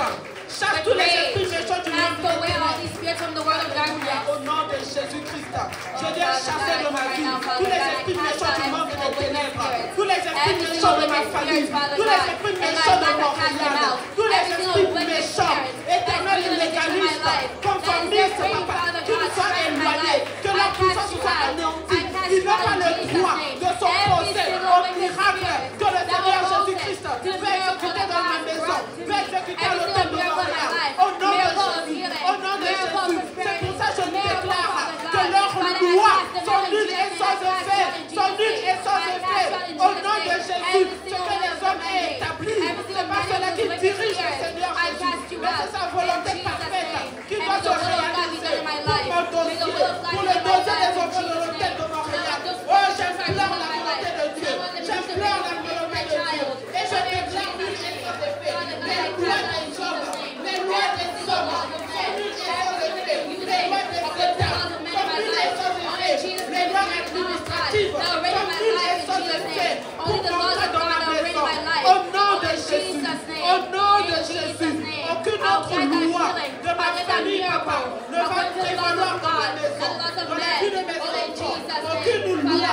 Chasse tous les esprits méchants du monde. Cast away all these spirits from the world of darkness. Au nom de Jésus-Christ, je viens chasser de ma vie tous les esprits méchants du monde des ténèbres, tous les esprits méchants de ma famille, tous les esprits méchants de mon mariage, tous les esprits méchants, éternels et légalistes, conformistes, papa, qui nous sont éloignés, que leur puissance soit anéantie. Ils n'ont pas le droit de s'opposer au miracle que le Seigneur Jésus-Christ peut exécuter dans ma maison, peut exécuter à l'hôtel de Montréal. Au nom de Jésus, au nom de Jésus, c'est pour ça que je déclare que leurs lois sont nulles et sans effet, sont nulles et sans effet. Au nom de Jésus, ce que les hommes ont établi, c'est pas cela qui dirige le Seigneur Jésus, mais c'est sa volonté parfaite qui doit se réaliser pour mon dossier, pour le dossier des enfants de l'hôtel de Montréal. Oh, j'implore la volonté de Dieu, j'implore la volonté de Dieu, et je déclare nul et sans effet. Les lois des hommes, les lois des hommes, sont nulles et sans effet. Les lois des États sont nulles et sans effet. Les lois administratives sont nulles et sans effet. Pour entrer dans la maison, au nom de Jésus, au nom de Jésus, aucune autre loi de ma famille, papa, ne va prévaloir dans ma maison, dans la vie de mes enfants. Aucune loi